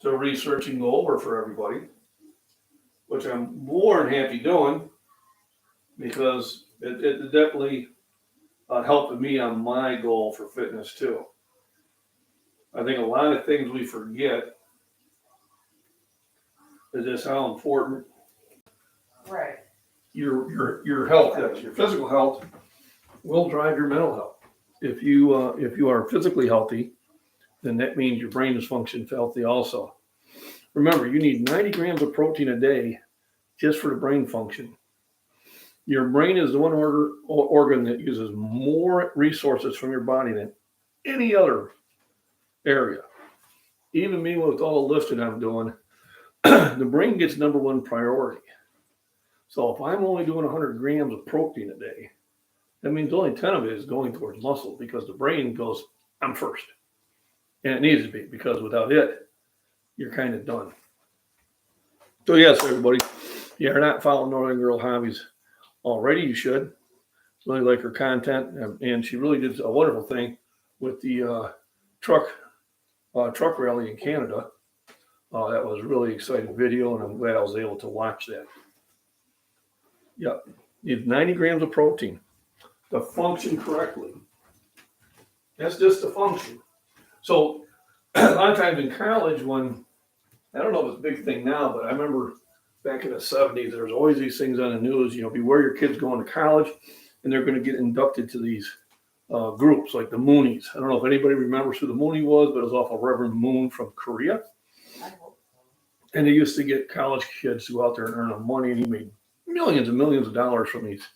to research and go over for everybody, which I'm more than happy doing because it definitely helped me on my goal for fitness too. I think a lot of things we forget is just how important Right. your health is. Your physical health will drive your mental health. If you are physically healthy, then that means your brain is functioning healthy also. Remember, you need 90 grams of protein a day just for the brain function. Your brain is the one organ that uses more resources from your body than any other area. Even me with all the lifting I'm doing, the brain gets number one priority. So if I'm only doing 100 grams of protein a day, that means only 10 of it is going towards muscle because the brain goes, I'm first. And it needs to be because without it, you're kind of done. So yes, everybody, if you're not following Northern Girl Hobbies already, you should. Really like her content, and she really did a wonderful thing with the truck rally in Canada. That was a really exciting video, and I'm glad I was able to watch that. Yep, need 90 grams of protein to function correctly. That's just the function. So a lot of times in college, when I don't know if it's a big thing now, but I remember back in the 70s, there was always these things on the news, beware your kids going to college and they're going to get inducted to these groups like the Moonies. I don't know if anybody remembers who the Moonie was, but it was off of Reverend Moon from Korea. I hope so. And they used to get college kids who out there and earn them money, and he made millions and millions of dollars from these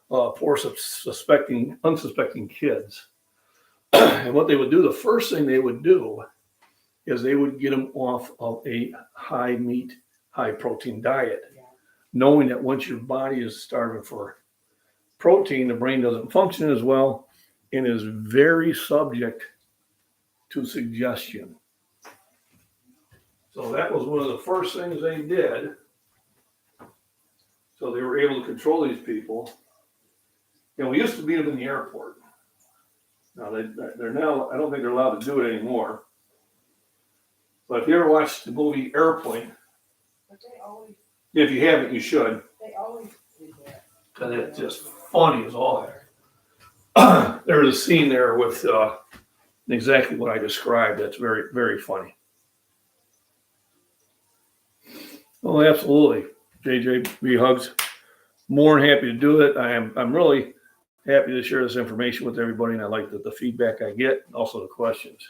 poor, unsuspecting kids. And what they would do, the first thing they would do is they would get them off of a high meat, high protein diet, knowing that once your body is starving for protein, the brain doesn't function as well and is very subject to suggestion. So that was one of the first things they did. So they were able to control these people. And we used to beat them in the airport. Now they're now, I don't think they're allowed to do it anymore. But if you ever watched the movie Airplane, But they always, if you haven't, you should. they always do that. Because it's just funny as all heck. There's a scene there with exactly what I described. That's very, very funny. Oh, absolutely. JJB Hugs. More than happy to do it. I'm really happy to share this information with everybody, and I like the feedback I get, also the questions.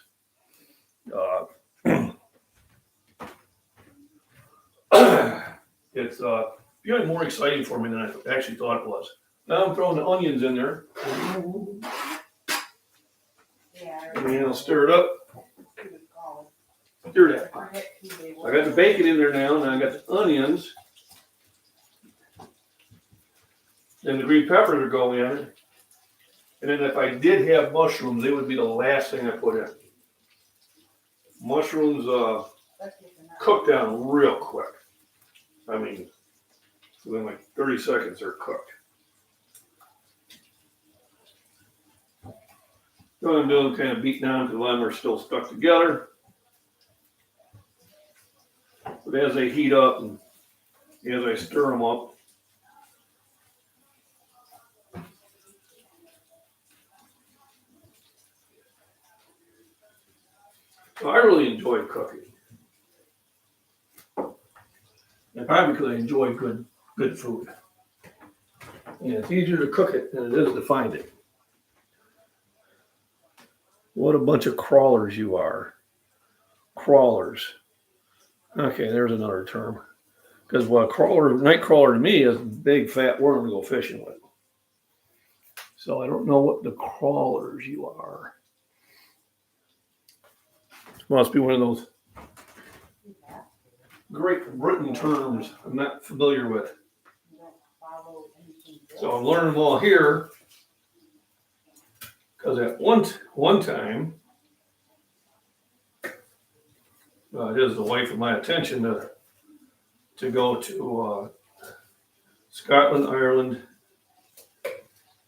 It's feeling more exciting for me than I actually thought it was. Now I'm throwing the onions in there. Yeah. And I'll stir it up. Stir that pot. I got the bacon in there now, and I got the onions. And the green peppers are going in. And then if I did have mushrooms, they would be the last thing I put in. Mushrooms cook down real quick. I mean, within like 30 seconds, they're cooked. What I'm doing, kind of beat down because them are still stuck together. But as they heat up and as I stir them up, So I really enjoy cooking. And probably because I enjoy good food. And it's easier to cook it than it is to find it. What a bunch of crawlers you are. Crawlers. Okay, there's another term. Because what night crawler to me is a big fat worm to go fishing with. So I don't know what the crawlers you are. Must be one of those Great Britain terms I'm not familiar with. So I'm learning them all here. Because at one time, it is the wife of my attention to go to Scotland, Ireland,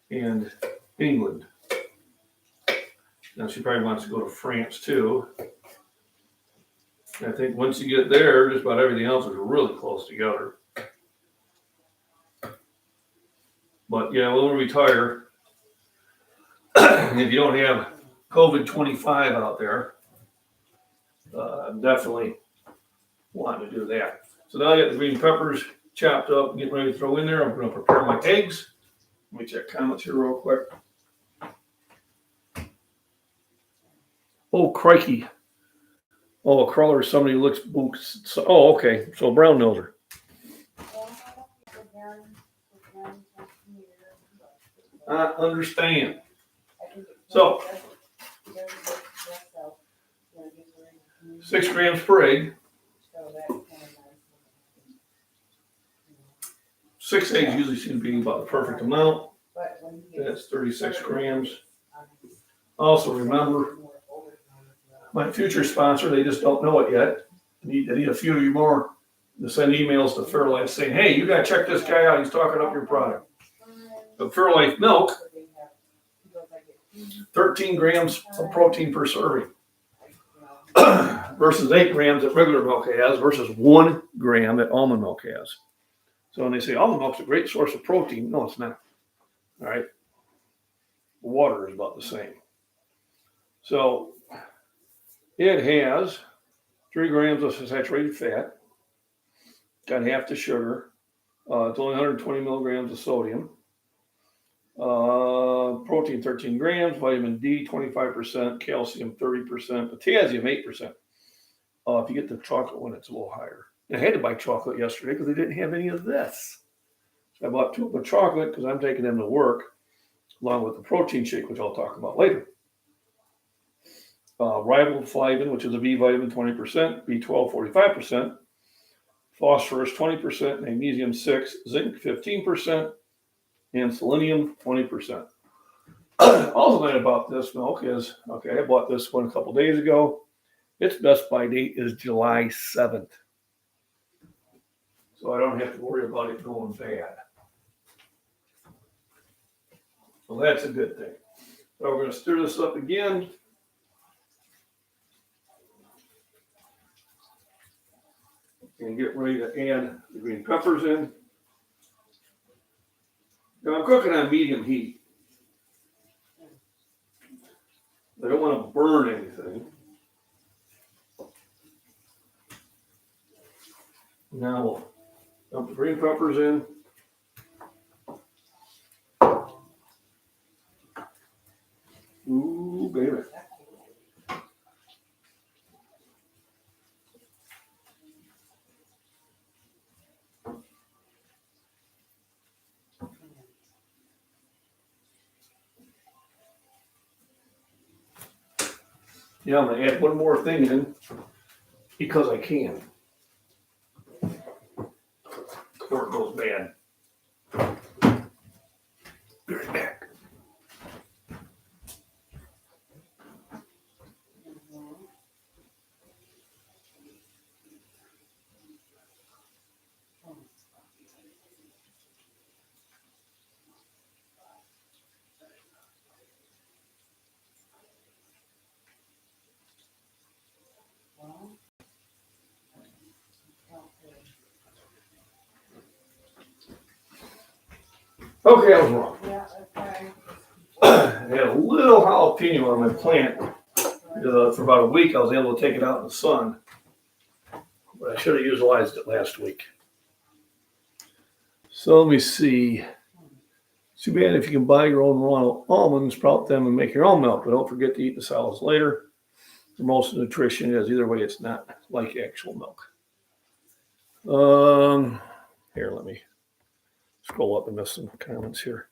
and England. Now she probably wants to go to France too. I think once you get there, just about everything else is really close together. But yeah, when we retire, if you don't have COVID-25 out there, definitely wanting to do that. So now I got the green peppers chopped up, getting ready to throw in there. I'm going to prepare my eggs. Let me check comments here real quick. Oh, crikey. Oh, a crawler is somebody who looks books. So, oh, okay. So brown noser. I understand. So 6 grams per egg. 6 eggs usually seem to be about the perfect amount. That's 36 grams. Also remember, my future sponsor, they just don't know it yet. I need a few of you more to send emails to Fairlife saying, hey, you got to check this guy out. He's talking up your product. The Fairlife milk, 13 grams of protein per serving versus 8 grams that regular milk has versus 1 gram that almond milk has. So when they say almond milk's a great source of protein, no, it's not. All right. Water is about the same. So it has 3 grams of saturated fat, got half the sugar. It's only 120 milligrams of sodium. Protein 13 grams, vitamin D 25%, calcium 30%, potassium 8%. If you get the chocolate one, it's a little higher. I had to buy chocolate yesterday because they didn't have any of this. So I bought 2 of chocolate because I'm taking them to work, along with the protein shake, which I'll talk about later. Riboflavin, which is a B vitamin, 20%, B12, 45%, phosphorus, 20%, magnesium, 6%, zinc, 15%, and selenium, 20%. Also nice about this milk is, okay, I bought this one a couple days ago. Its best by date is July 7th. So I don't have to worry about it going bad. So that's a good thing. So we're going to stir this up again. And get ready to add the green peppers in. Now I'm cooking on medium heat. I don't want to burn anything. Now we'll dump the green peppers in. Ooh, baby. Yeah, I'm going to add one more thing in because I can. Before it goes bad. Be right back. Okay, I was wrong. Yeah, okay. I had a little jalapeno on my plant For about a week, I was able to take it out in the sun, but I should have utilized it last week. So let me see. It's too bad if you can buy your own raw almonds, sprout them, and make your own milk, but don't forget to eat the solids later. For most of the nutrition is either way, it's not like actual milk. Here, let me scroll up and miss some comments here.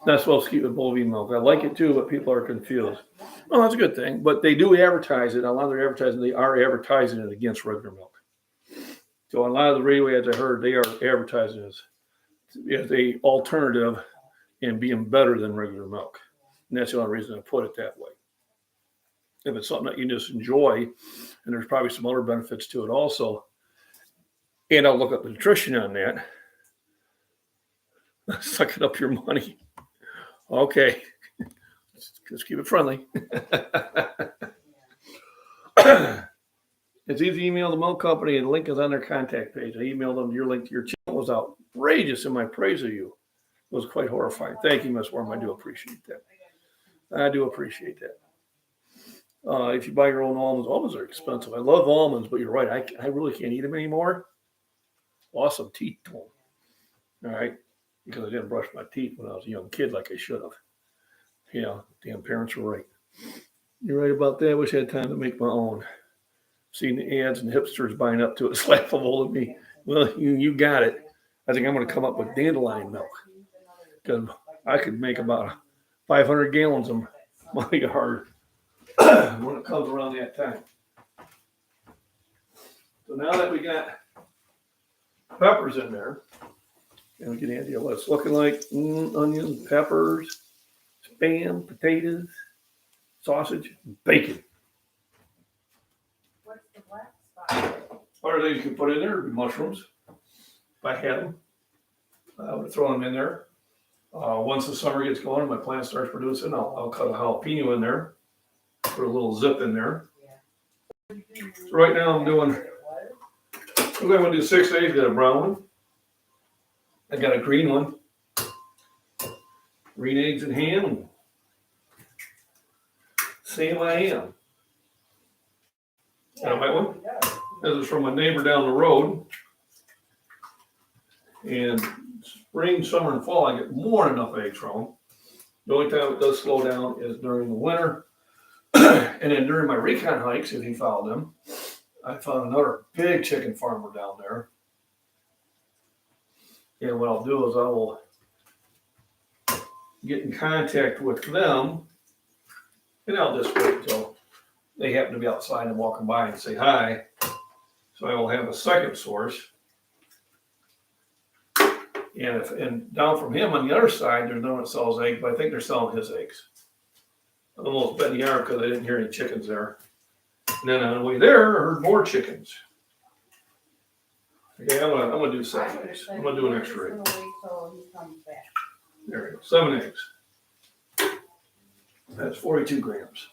Not supposed to keep with bovine milk. I like it too, but people are confused. Well, that's a good thing, but they do advertise it. A lot of their advertising, they are advertising it against regular milk. So a lot of the radio ads I heard, they are advertising it as a alternative and being better than regular milk. And that's the only reason I put it that way. If it's something that you just enjoy, and there's probably some other benefits to it also, and I'll look up the nutrition on that. Suck it up your money. Okay. Let's keep it friendly. It's easy to email the milk company, and the link is on their contact page. I emailed them. Your link to your channel was outrageous in my praise of you. It was quite horrifying. Thank you, Miss Worm. I do appreciate that. I do appreciate that. If you buy your own almonds are expensive. I love almonds, but you're right. I really can't eat them anymore. Lost some teeth to them. All right. Because I didn't brush my teeth when I was a young kid like I should have. Yeah, damn parents were right. You're right about that. I wish I had time to make my own. Seeing the ads and hipsters buying up to it, it's laughable to me. Well, you got it. I think I'm going to come up with dandelion milk. Because I could make about 500 gallons of my yard when it comes around that time. So now that we got peppers in there, and we get an idea what it's looking like. Onions, peppers, spam, potatoes, sausage, bacon. What's the black spot? Other things you can put in there would be mushrooms. If I had them, I would throw them in there. Once the summer gets going and my plant starts producing, I'll cut a jalapeno in there. Put a little zip in there. So right now I'm going to do 6 eggs. Got a brown one. I got a green one. Green eggs and ham. Sam I am. Got a white one. This is from my neighbor down the road. And spring, summer, and fall, I get more than enough eggs from them. The only time it does slow down is during the winter. And then during my recon hikes, if you followed them, I found another big chicken farmer down there. And what I'll do is I will get in contact with them, and I'll just wait until they happen to be outside and walking by and say hi. So I will have a second source. And down from him on the other side, there's no one that sells eggs, but I think they're selling his eggs. I'm almost betting the yard because I didn't hear any chickens there. And then on the way there, I heard more chickens. Okay, I'm gonna do 7 eggs. I'm gonna do an extra egg. There we go, 7 eggs. That's 42 grams.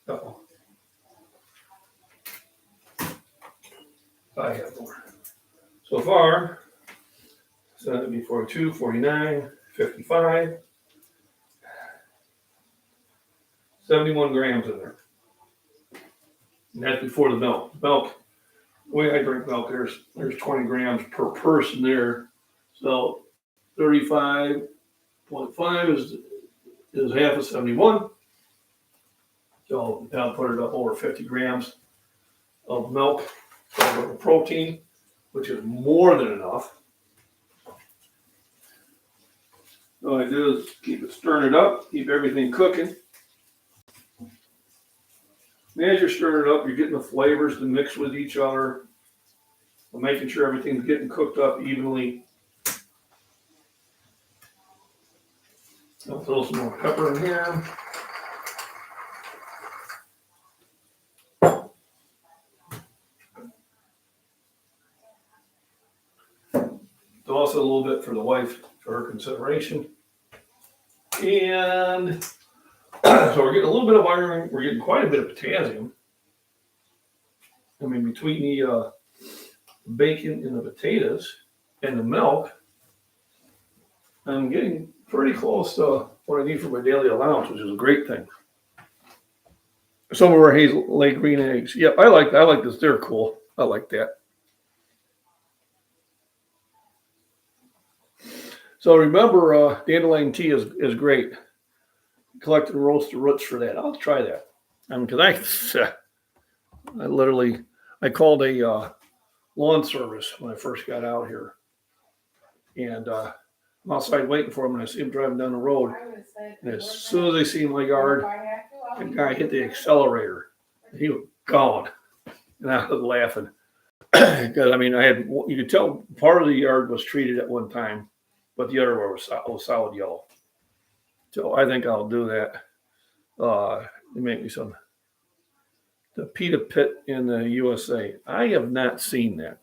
Uh-oh. I have more. So far, so that'd be 42, 49, 55, 71 grams in there. And that's before the milk. Milk, the way I drink milk, there's 20 grams per person there. So 35.5 is half of 71. So now put it up over 50 grams of milk for protein, which is more than enough. All I do is keep it stirring it up, keep everything cooking. And as you're stirring it up, you're getting the flavors to mix with each other, making sure everything's getting cooked up evenly. I'll throw some more pepper in here. Also a little bit for the wife for her consideration. And so we're getting a little bit of iron. We're getting quite a bit of potassium. I mean, between the bacon and the potatoes and the milk, I'm getting pretty close to what I need for my daily allowance, which is a great thing. Some of our hazel lay green eggs. Yep, I like this. They're cool. I like that. So remember, dandelion tea is great. Collect and roast the roots for that. I'll try that. Because I called a lawn service when I first got out here, and I'm outside waiting for him, and I see him driving down the road. And as soon as I see my yard, the guy hit the accelerator. And he was gone, and I was laughing because you could tell part of the yard was treated at one time, but the other was solid yellow. So I think I'll do that. They make me some. The pita pit in the USA. I have not seen that.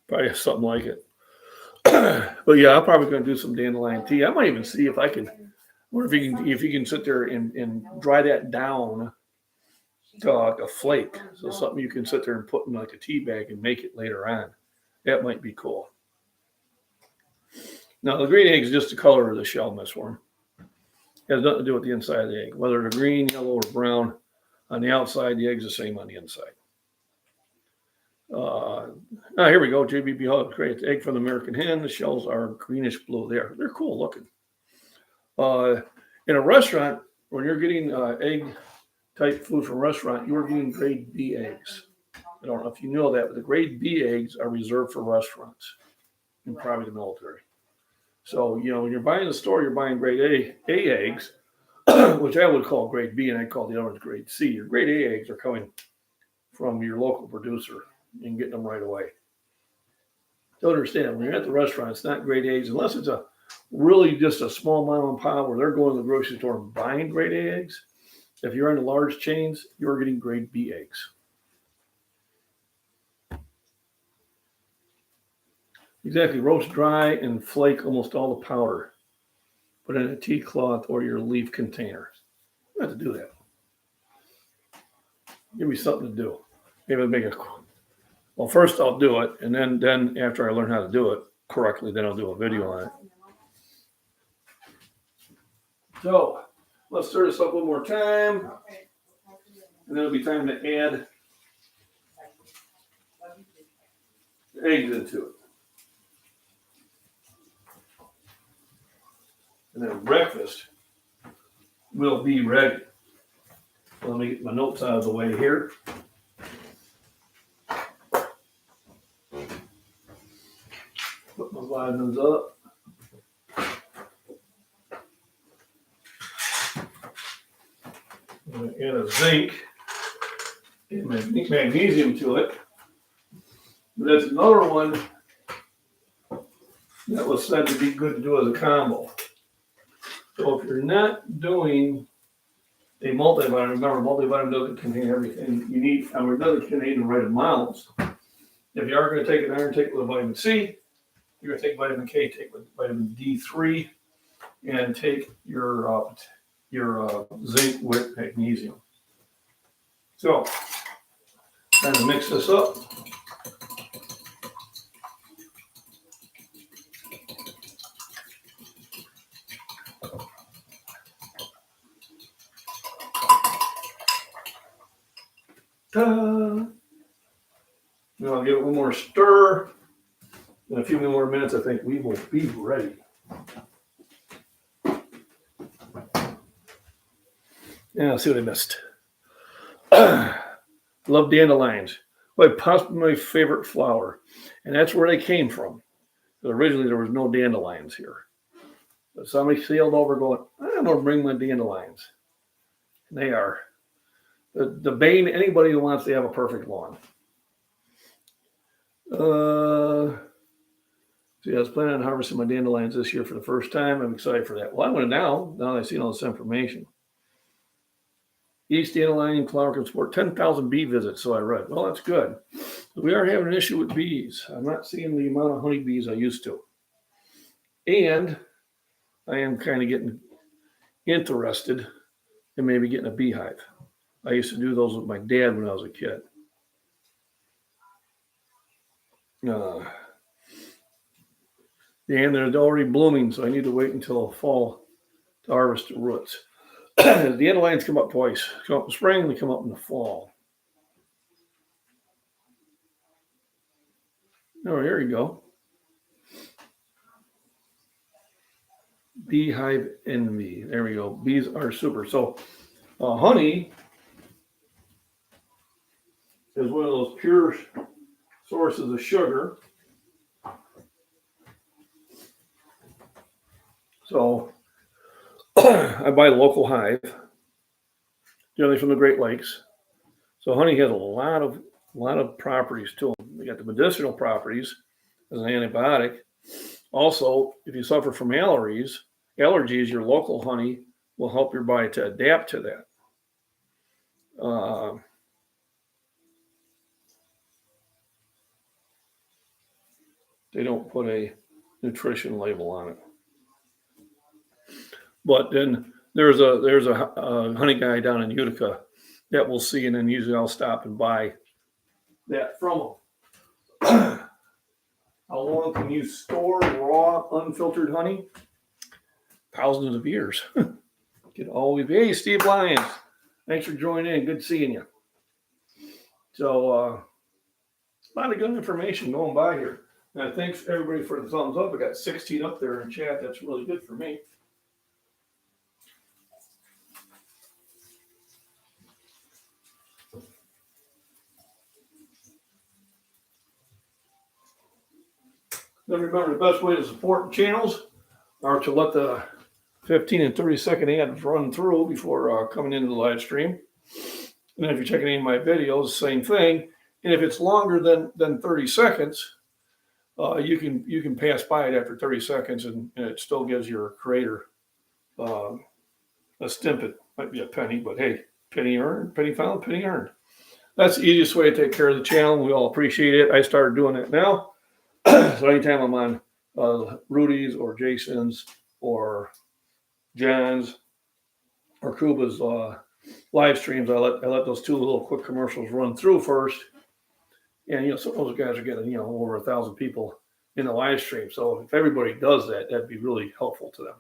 Probably something like it. But yeah, I'm probably going to do some dandelion tea. I might even see if I can. Wonder if you can sit there and dry that down to like a flake. So something you can sit there and put in like a tea bag and make it later on. That might be cool. Now the green egg is just the color of the shell messworm. It has nothing to do with the inside of the egg. Whether they're green, yellow, or brown, on the outside, the egg's the same on the inside. Here we go. JBB Hall creates egg from the American hen. The shells are greenish blue. They're cool looking. In a restaurant, when you're getting egg type food from a restaurant, you are getting grade B eggs. I don't know if you know that, but the grade B eggs are reserved for restaurants and probably the military. So, when you're buying in the store, you're buying grade A eggs, which I would call grade B, and I call the other ones grade C. Your grade A eggs are coming from your local producer and getting them right away. To understand, when you're at the restaurant, it's not grade A's unless it's a really just a small mom and pop where they're going to the grocery store and buying grade A eggs. If you're in the large chains, you're getting grade B eggs. Exactly. Roast dry and flake almost all the powder. Put in a tea cloth or your leaf container. You have to do that. Give me something to do. Maybe I'll make a. Well, first I'll do it, and then after I learn how to do it correctly, then I'll do a video on it. So let's stir this up one more time, and then it'll be time to add the eggs into it. And then breakfast will be ready. So let me get my notes out of the way here. Put my vitamins up. I'm going to add a zinc and magnesium to it. That's another one that was said to be good to do as a combo. So if you're not doing a multivitamin, remember multivitamin doesn't contain everything you need. It doesn't contain the right amounts. If you are going to take an iron, take it with vitamin C. You're going to take vitamin K, take it with vitamin D3, and take your zinc with magnesium. So, time to mix this up. Ta-da. Now I'll give it one more stir. In a few more minutes, I think we will be ready. Yeah, let's see what I missed. Love dandelions. Well, possibly my favorite flower. And that's where they came from. Because originally there was no dandelions here. But somebody sailed over going, I'm going to bring my dandelions. And they are the bane anybody who wants to have a perfect lawn. I was planning on harvesting my dandelions this year for the first time. I'm excited for that. Well, I'm going to now that I've seen all this information. Each dandelion flower can support 10,000 bee visits, so I read. Well, that's good. We are having an issue with bees. I'm not seeing the amount of honeybees I used to. And I am kind of getting interested in maybe getting a beehive. I used to do those with my dad when I was a kid. And they're already blooming, so I need to wait until fall to harvest the roots. The dandelions come up twice. They come up in the spring, they come up in the fall. Oh, here you go. Beehive envy. There we go. Bees are super. So honey is one of those pure sources of sugar. So I buy a local hive, generally from the Great Lakes. So honey has a lot of properties to them. They got the medicinal properties as an antibiotic. Also, if you suffer from allergies, your local honey will help your body to adapt to that. They don't put a nutrition label on it. But then there's a honey guy down in Utica that we'll see, and then usually I'll stop and buy that from them. How long can you store raw, unfiltered honey? Thousands of years. Hey, Steve Lyons, thanks for joining in. Good seeing you. So a lot of good information going by here. And thanks everybody for the thumbs up. I got 16 up there in chat. That's really good for me. Then remember, the best way to support channels are to let the 15 and 30-second ads run through before coming into the live stream. And if you're checking any of my videos, same thing. And if it's longer than 30 seconds, you can pass by it after 30 seconds, and it still gives your creator a snippet. Might be a penny, but hey, penny earned, penny found, penny earned. That's the easiest way to take care of the channel. We all appreciate it. I started doing it now. So anytime I'm on Rudy's or Jason's or John's or Kuba's live streams, I let those two little quick commercials run through first. And some of those guys are getting over 1,000 people in the live stream. So if everybody does that, that'd be really helpful to them.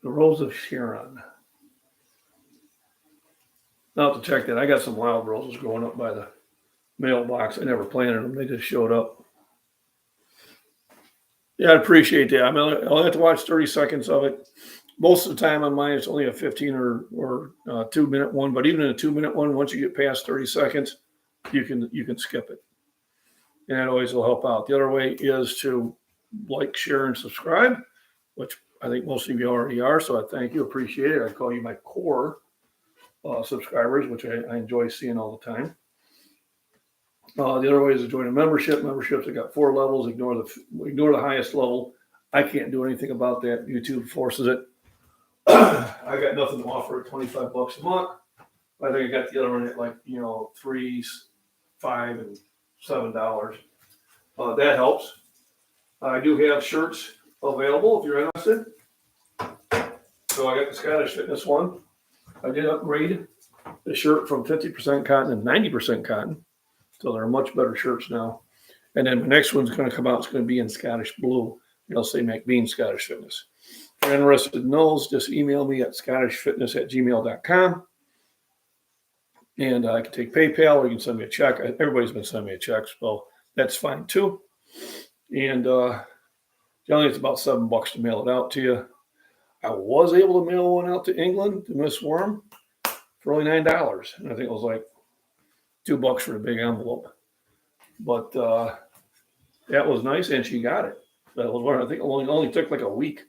The Rose of Sharon. I'll have to check that. I got some wild roses growing up by the mailbox. I never planted them. They just showed up. Yeah, I appreciate that. I mean, I'll have to watch 30 seconds of it. Most of the time on mine, it's only a 15 or 2-minute one. But even in a 2-minute one, once you get past 30 seconds, you can skip it. And that always will help out. The other way is to like, share, and subscribe, which I think most of you already are. So I thank you. Appreciate it. I call you my core subscribers, which I enjoy seeing all the time. The other way is to join a membership. Memberships have got 4 levels. Ignore the highest level. I can't do anything about that. YouTube forces it. I got nothing to offer at $25 a month. I think I got the other one at like $3, $5, and $7. That helps. I do have shirts available if you're interested. So I got the Scottish Fitness one. I did upgrade the shirt from 50% cotton to 90% cotton. So they're much better shirts now. And then the next one's going to come out. It's going to be in Scottish blue. It'll say MacBean Scottish Fitness. If you're interested in those, just email me at scottishfitness@gmail.com. And I can take PayPal, or you can send me a check. Everybody's been sending me a check, so that's fine too. And generally it's about $7 to mail it out to you. I was able to mail one out to England to Miss Worm for only $9. And I think it was like $2 for the big envelope. But that was nice, and she got it. That was one. I think it only took like a week.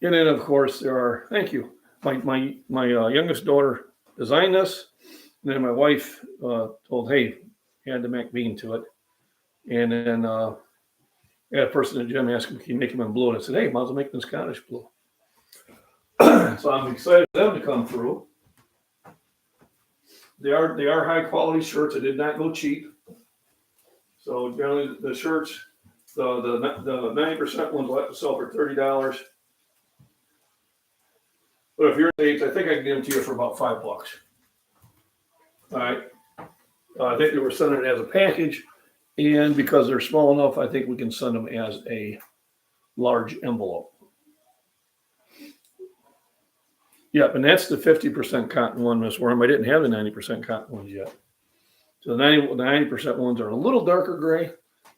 And then, of course, there are. Thank you. My youngest daughter designed this, and then my wife told, "Hey, add the MacBean to it." And then I had a person in the gym ask him, "Can you make them in blue?" And I said, "Hey, might as well make them Scottish blue." So I'm excited for them to come through. They are high quality shirts. I did not go cheap. So generally the shirts, the 90% ones will have to sell for $30. But if you're in the States, I think I can get them to you for about $5. All right. I think they were sending it as a package, and because they're small enough, I think we can send them as a large envelope. Yep, and that's the 50% cotton one, Miss Worm. I didn't have the 90% cotton ones yet. So the 90% ones are a little darker gray,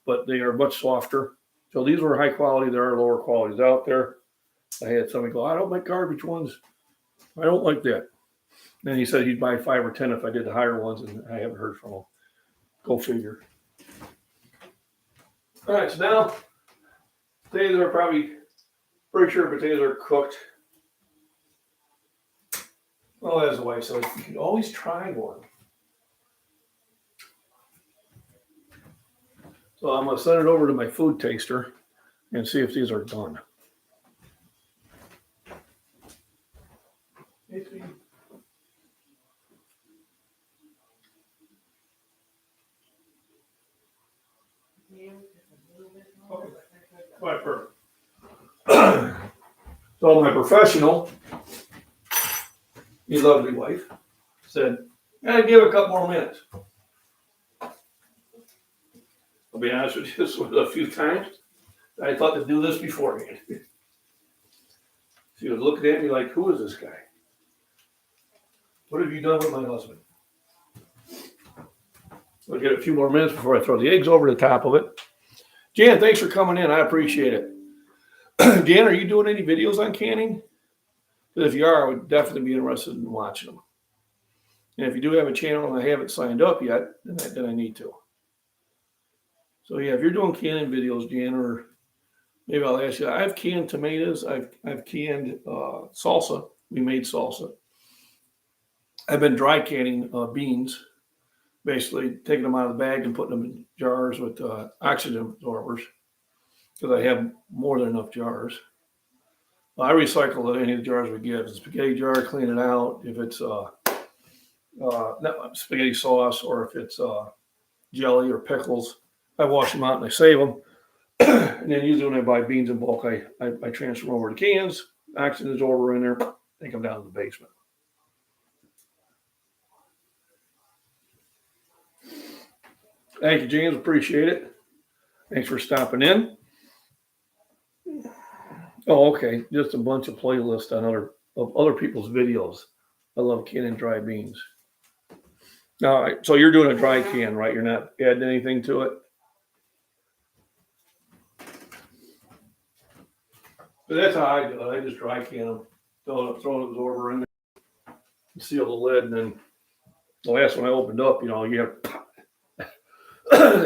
but they are much softer. So these were high quality. There are lower qualities out there. I had somebody go, I don't like garbage ones. I don't like that. Then he said he'd buy 5 or 10 if I did the higher ones, and I haven't heard from him. Go figure. All right, so now potatoes are probably, pretty sure potatoes are cooked. Well, as the wife says, you can always try one. So I'm going to send it over to my food taster and see if these are done. Okay. All right, perfect. So my professional, you lovely wife, said, I'd give it a couple more minutes. I'll be honest with you, this was a few times. I thought to do this beforehand. She was looking at me like, who is this guy? What have you done with my husband? I'll get a few more minutes before I throw the eggs over the top of it. Jan, thanks for coming in. I appreciate it. Jan, are you doing any videos on canning? Because if you are, I would definitely be interested in watching them. And if you do have a channel and I haven't signed up yet, then I need to. So yeah, if you're doing canning videos, Jan, or maybe I'll ask you, I've canned tomatoes. I've canned salsa. We made salsa. I've been dry canning beans, basically taking them out of the bag and putting them in jars with oxygen absorbers because I have more than enough jars. I recycle any of the jars we get. If it's a spaghetti jar, clean it out. If it's spaghetti sauce or if it's jelly or pickles, I wash them out and I save them. And then usually when I buy beans in bulk, I transfer them over to cans, oxygen absorber in there, take them down to the basement. Thank you, James. Appreciate it. Thanks for stopping in. Oh, okay. Just a bunch of playlists on other people's videos. I love canning dry beans. All right. So you're doing a dry can, right? You're not adding anything to it? But that's how I do it. I just dry can them, throw an absorber in there, seal the lid, and then the last one I opened up, you have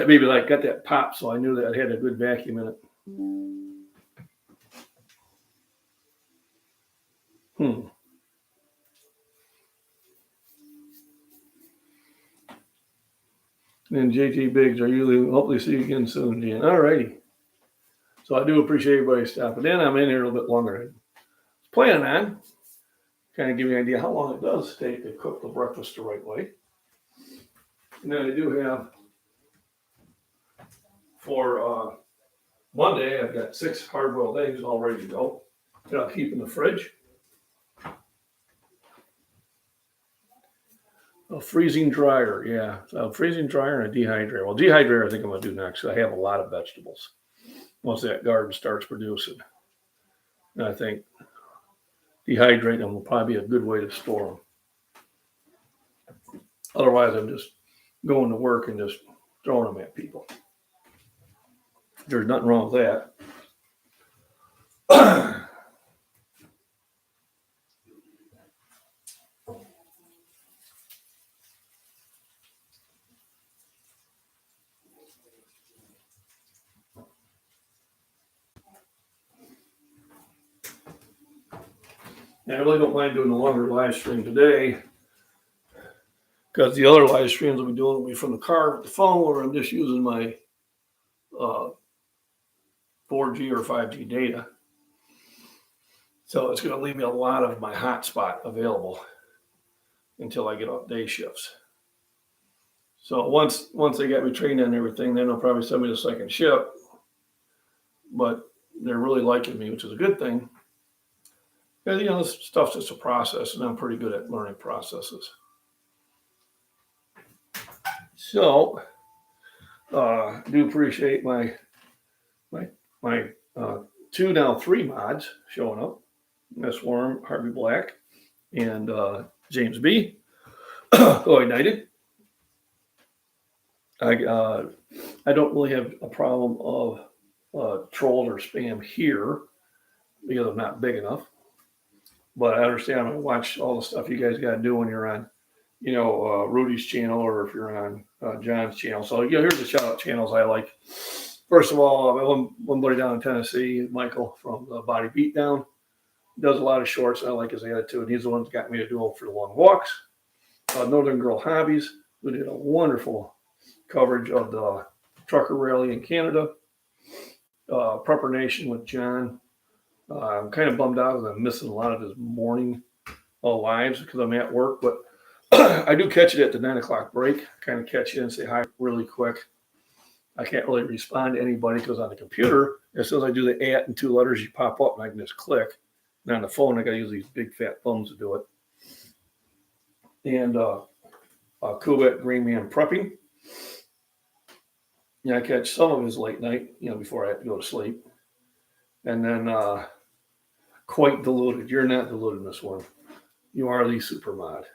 maybe like got that pop, so I knew that it had a good vacuum in it. And JT Biggs, hopefully see you again soon, Jan. All righty. So I do appreciate everybody stopping in. I'm in here a little bit longer. I was planning on kind of give you an idea how long it does take to cook the breakfast the right way. And then I do have for Monday, I've got 6 hard-boiled eggs all ready to go that I'll keep in the fridge. A freezing dryer, yeah. So a freezing dryer and a dehydrator. Well, dehydrator I think I'm going to do next because I have a lot of vegetables once that garden starts producing. And I think dehydrating them will probably be a good way to store them. Otherwise, I'm just going to work and just throwing them at people. There's nothing wrong with that. I really don't mind doing a longer live stream today because the other live streams will be from the car with the phone where I'm just using my 4G or 5G data. So it's going to leave me a lot of my hotspot available until I get off day shifts. So once they get me trained on everything, then they'll probably send me the second shift. But they're really liking me, which is a good thing. Because, this stuff's just a process, and I'm pretty good at learning processes. So, do appreciate my two, now three mods showing up. Miss Worm, Harvey Black, and James B. Go United. I don't really have a problem of trolls or spam here because I'm not big enough. But I understand. I watch all the stuff you guys got to do when you're on, Rudy's channel, or if you're on John's channel. So here's the shout out channels I like. First of all, one buddy down in Tennessee, Michael from the Body Beatdown, does a lot of shorts. I like his attitude. He's the one that got me to do it for the long walks. Northern Girl Hobbies, who did a wonderful coverage of the trucker rally in Canada. Prepper Nation with John. I'm kind of bummed out because I'm missing a lot of his morning lives because I'm at work, but I do catch it at the 9 o'clock break. Kind of catch it and say hi really quick. I can't really respond to anybody because on the computer, as soon as I do the @ and 2 letters, you pop up and I can just click. And on the phone, I got to use these big fat thumbs to do it. And Kubet Green Man Prepping. Yeah, I catch some of his late night, before I have to go to sleep. And then Quite Diluted. You're not diluted, Miss One. You are the super mod.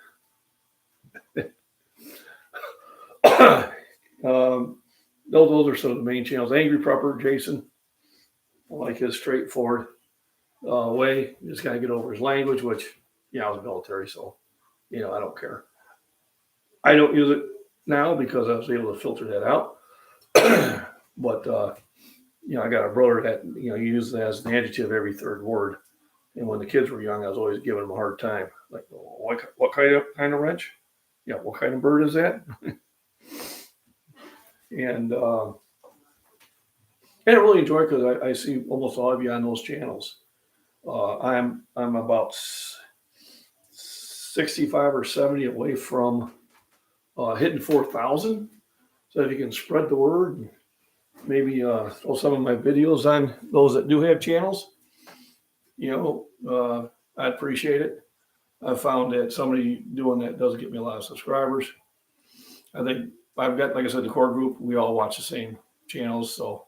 Those are some of the main channels. Angry Prepper, Jason. I like his straightforward way. You just got to get over his language, which, I was military, so, I don't care. I don't use it now because I was able to filter that out. But, I got a brother that, uses that as an adjective every third word. And when the kids were young, I was always giving them a hard time. Like, what kind of wrench? Yeah, what kind of bird is that? And I really enjoy it because I see almost all of you on those channels. I'm about 65 or 70 away from hitting 4,000. So if you can spread the word, and maybe throw some of my videos on those that do have channels, I appreciate it. I found that somebody doing that does get me a lot of subscribers. I think I've got, like I said, the core group. We all watch the same channels, so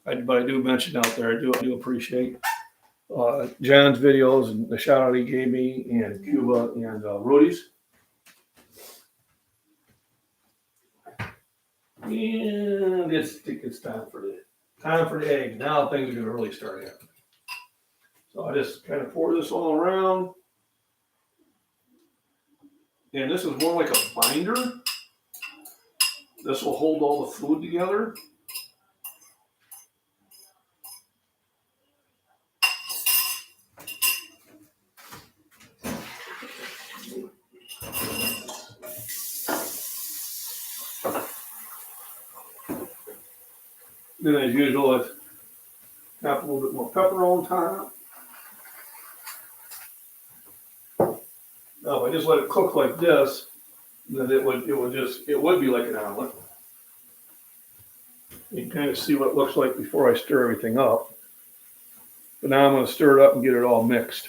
but I do mention out there. I do appreciate John's videos and the shout out he gave me, and Cuba and Rudy's. And it's time for the eggs. Now things are going to really start happening. So I just kind of pour this all around. And this is more like a binder. This will hold all the food together. Then as usual, I tap a little bit more pepper on top. Now if I just let it cook like this, then it would be like an omelet. You can kind of see what it looks like before I stir everything up. But now I'm going to stir it up and get it all mixed.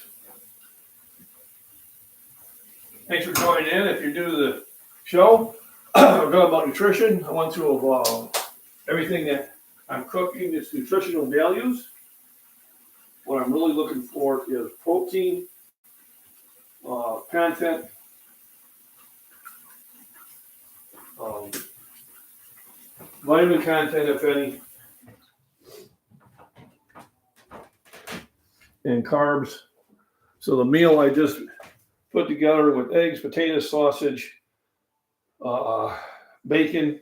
Thanks for joining in. If you're new to the show, I'm talking about nutrition. I went through everything that I'm cooking. It's nutritional values. What I'm really looking for is protein, content, vitamin content, if any, and carbs. So the meal I just put together with eggs, potatoes, sausage, bacon,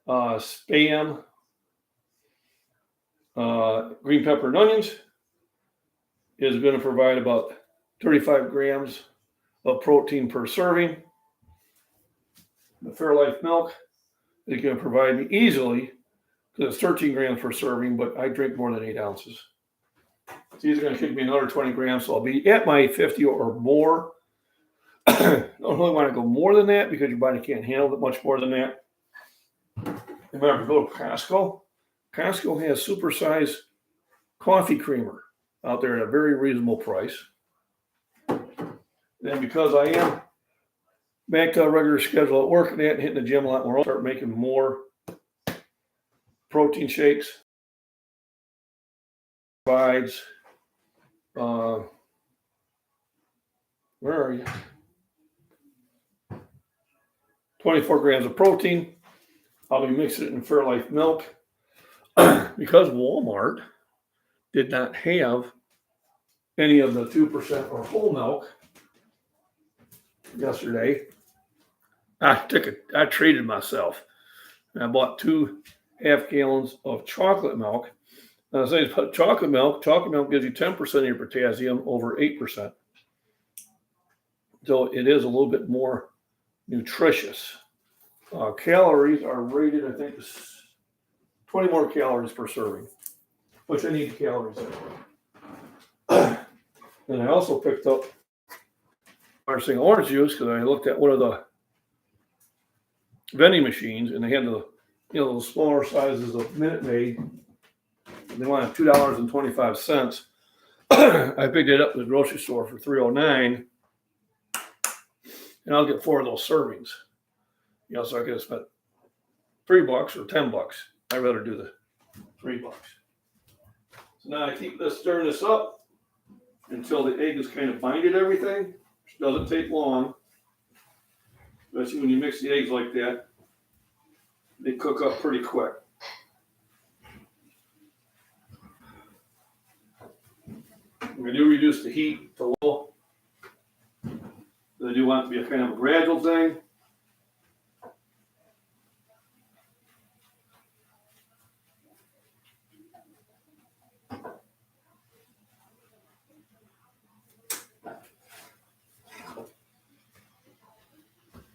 spam, green pepper and onions is going to provide about 35 grams of protein per serving. The Fairlife milk is going to provide me easily, because it's 13 grams per serving, but I drink more than 8 ounces. It's either going to kick me another 20 grams, so I'll be at my 50 or more. I don't really want to go more than that because your body can't handle it much more than that. Remember, go to Costco. Costco has supersized coffee creamer out there at a very reasonable price. And because I am back to a regular schedule at work and that, and hitting the gym a lot more. I'll start making more protein shakes. Provides, where are you? 24 grams of protein. I'll be mixing it in Fairlife milk because Walmart did not have any of the 2% or whole milk yesterday. I treated myself. I bought 2.5 gallons of chocolate milk. I say chocolate milk gives you 10% of your potassium over 8%. So it is a little bit more nutritious. Calories are rated, I think, 20 more calories per serving, which I need calories in. And I also picked up orange juice because I looked at one of the vending machines and they had the smaller sizes of Minute Maid. They wanted $2.25. I picked it up at the grocery store for $3.09, and I'll get 4 of those servings. So I could have spent $3 or $10. I'd rather do the $3. So now I keep stirring this up until the egg is kind of binded everything, which doesn't take long. Especially when you mix the eggs like that, they cook up pretty quick. I do reduce the heat to low. I do want it to be a kind of a gradual thing.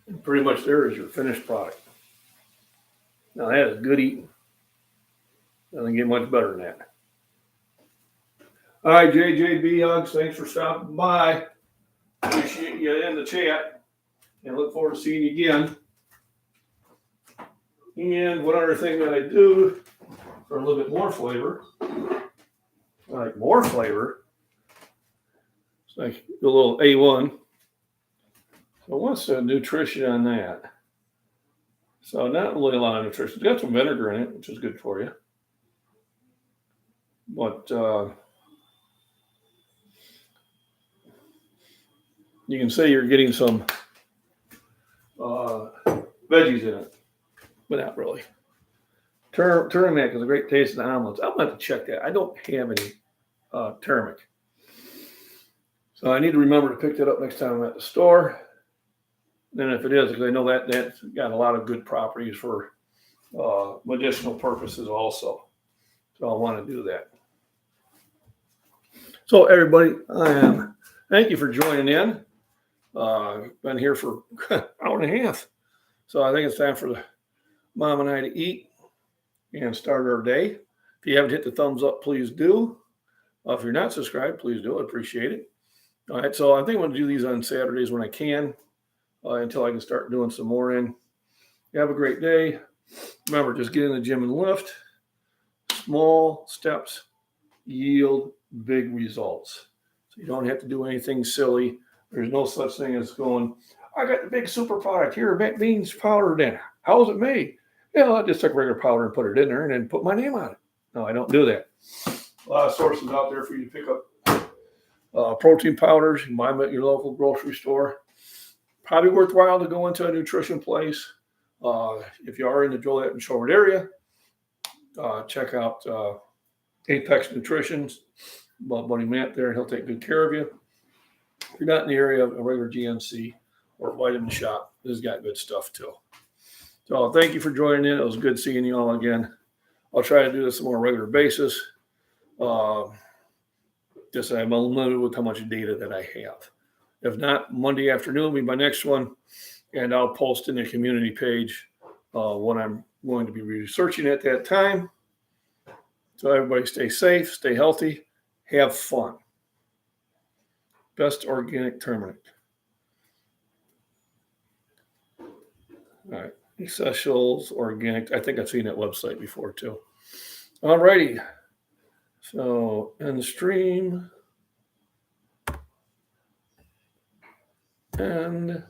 And pretty much there is your finished product. Now that is good eating. Doesn't get much better than that. All right, JJB Hugs, thanks for stopping by. Appreciate you in the chat. And look forward to seeing you again. And one other thing that I do for a little bit more flavor, it's like a little A1. So what's the nutrition on that? So not really a lot of nutrition. It's got some vinegar in it, which is good for you. But you can say you're getting some veggies in it, but not really. Turmeric is a great taste in the omelets. I'm going to have to check that. I don't have any turmeric. So I need to remember to pick that up next time I'm at the store. And if it is, because I know that's got a lot of good properties for medicinal purposes also. So I want to do that. So everybody, thank you for joining in. Been here for an hour and a half. So I think it's time for the mom and I to eat and start our day. If you haven't hit the thumbs up, please do. If you're not subscribed, please do. I appreciate it. All right, so I think I'm going to do these on Saturdays when I can, until I can start doing some more in. You have a great day. Remember, just get in the gym and lift. Small steps yield big results. So you don't have to do anything silly. There's no such thing as going, I got the big super product here, MacBean's powder in. How is it made? Yeah, I just took regular powder and put it in there and then put my name on it. No, I don't do that. A lot of sources out there for you to pick up protein powders. You buy them at your local grocery store. Probably worthwhile to go into a nutrition place. If you are in the Joliet and Shorewood area, check out Apex Nutrition. Buddy Matt there, he'll take good care of you. If you're not in the area of a regular GNC or Vitamin Shop, this has got good stuff too. So thank you for joining in. It was good seeing you all again. I'll try to do this on a more regular basis. Just I'm limited with how much data that I have. If not, Monday afternoon will be my next one, and I'll post in the community page what I'm going to be researching at that time. So everybody stay safe, stay healthy, have fun. Best organic turmeric. All right. Essentials Organic. I think I've seen that website before too. All righty. So end the stream. And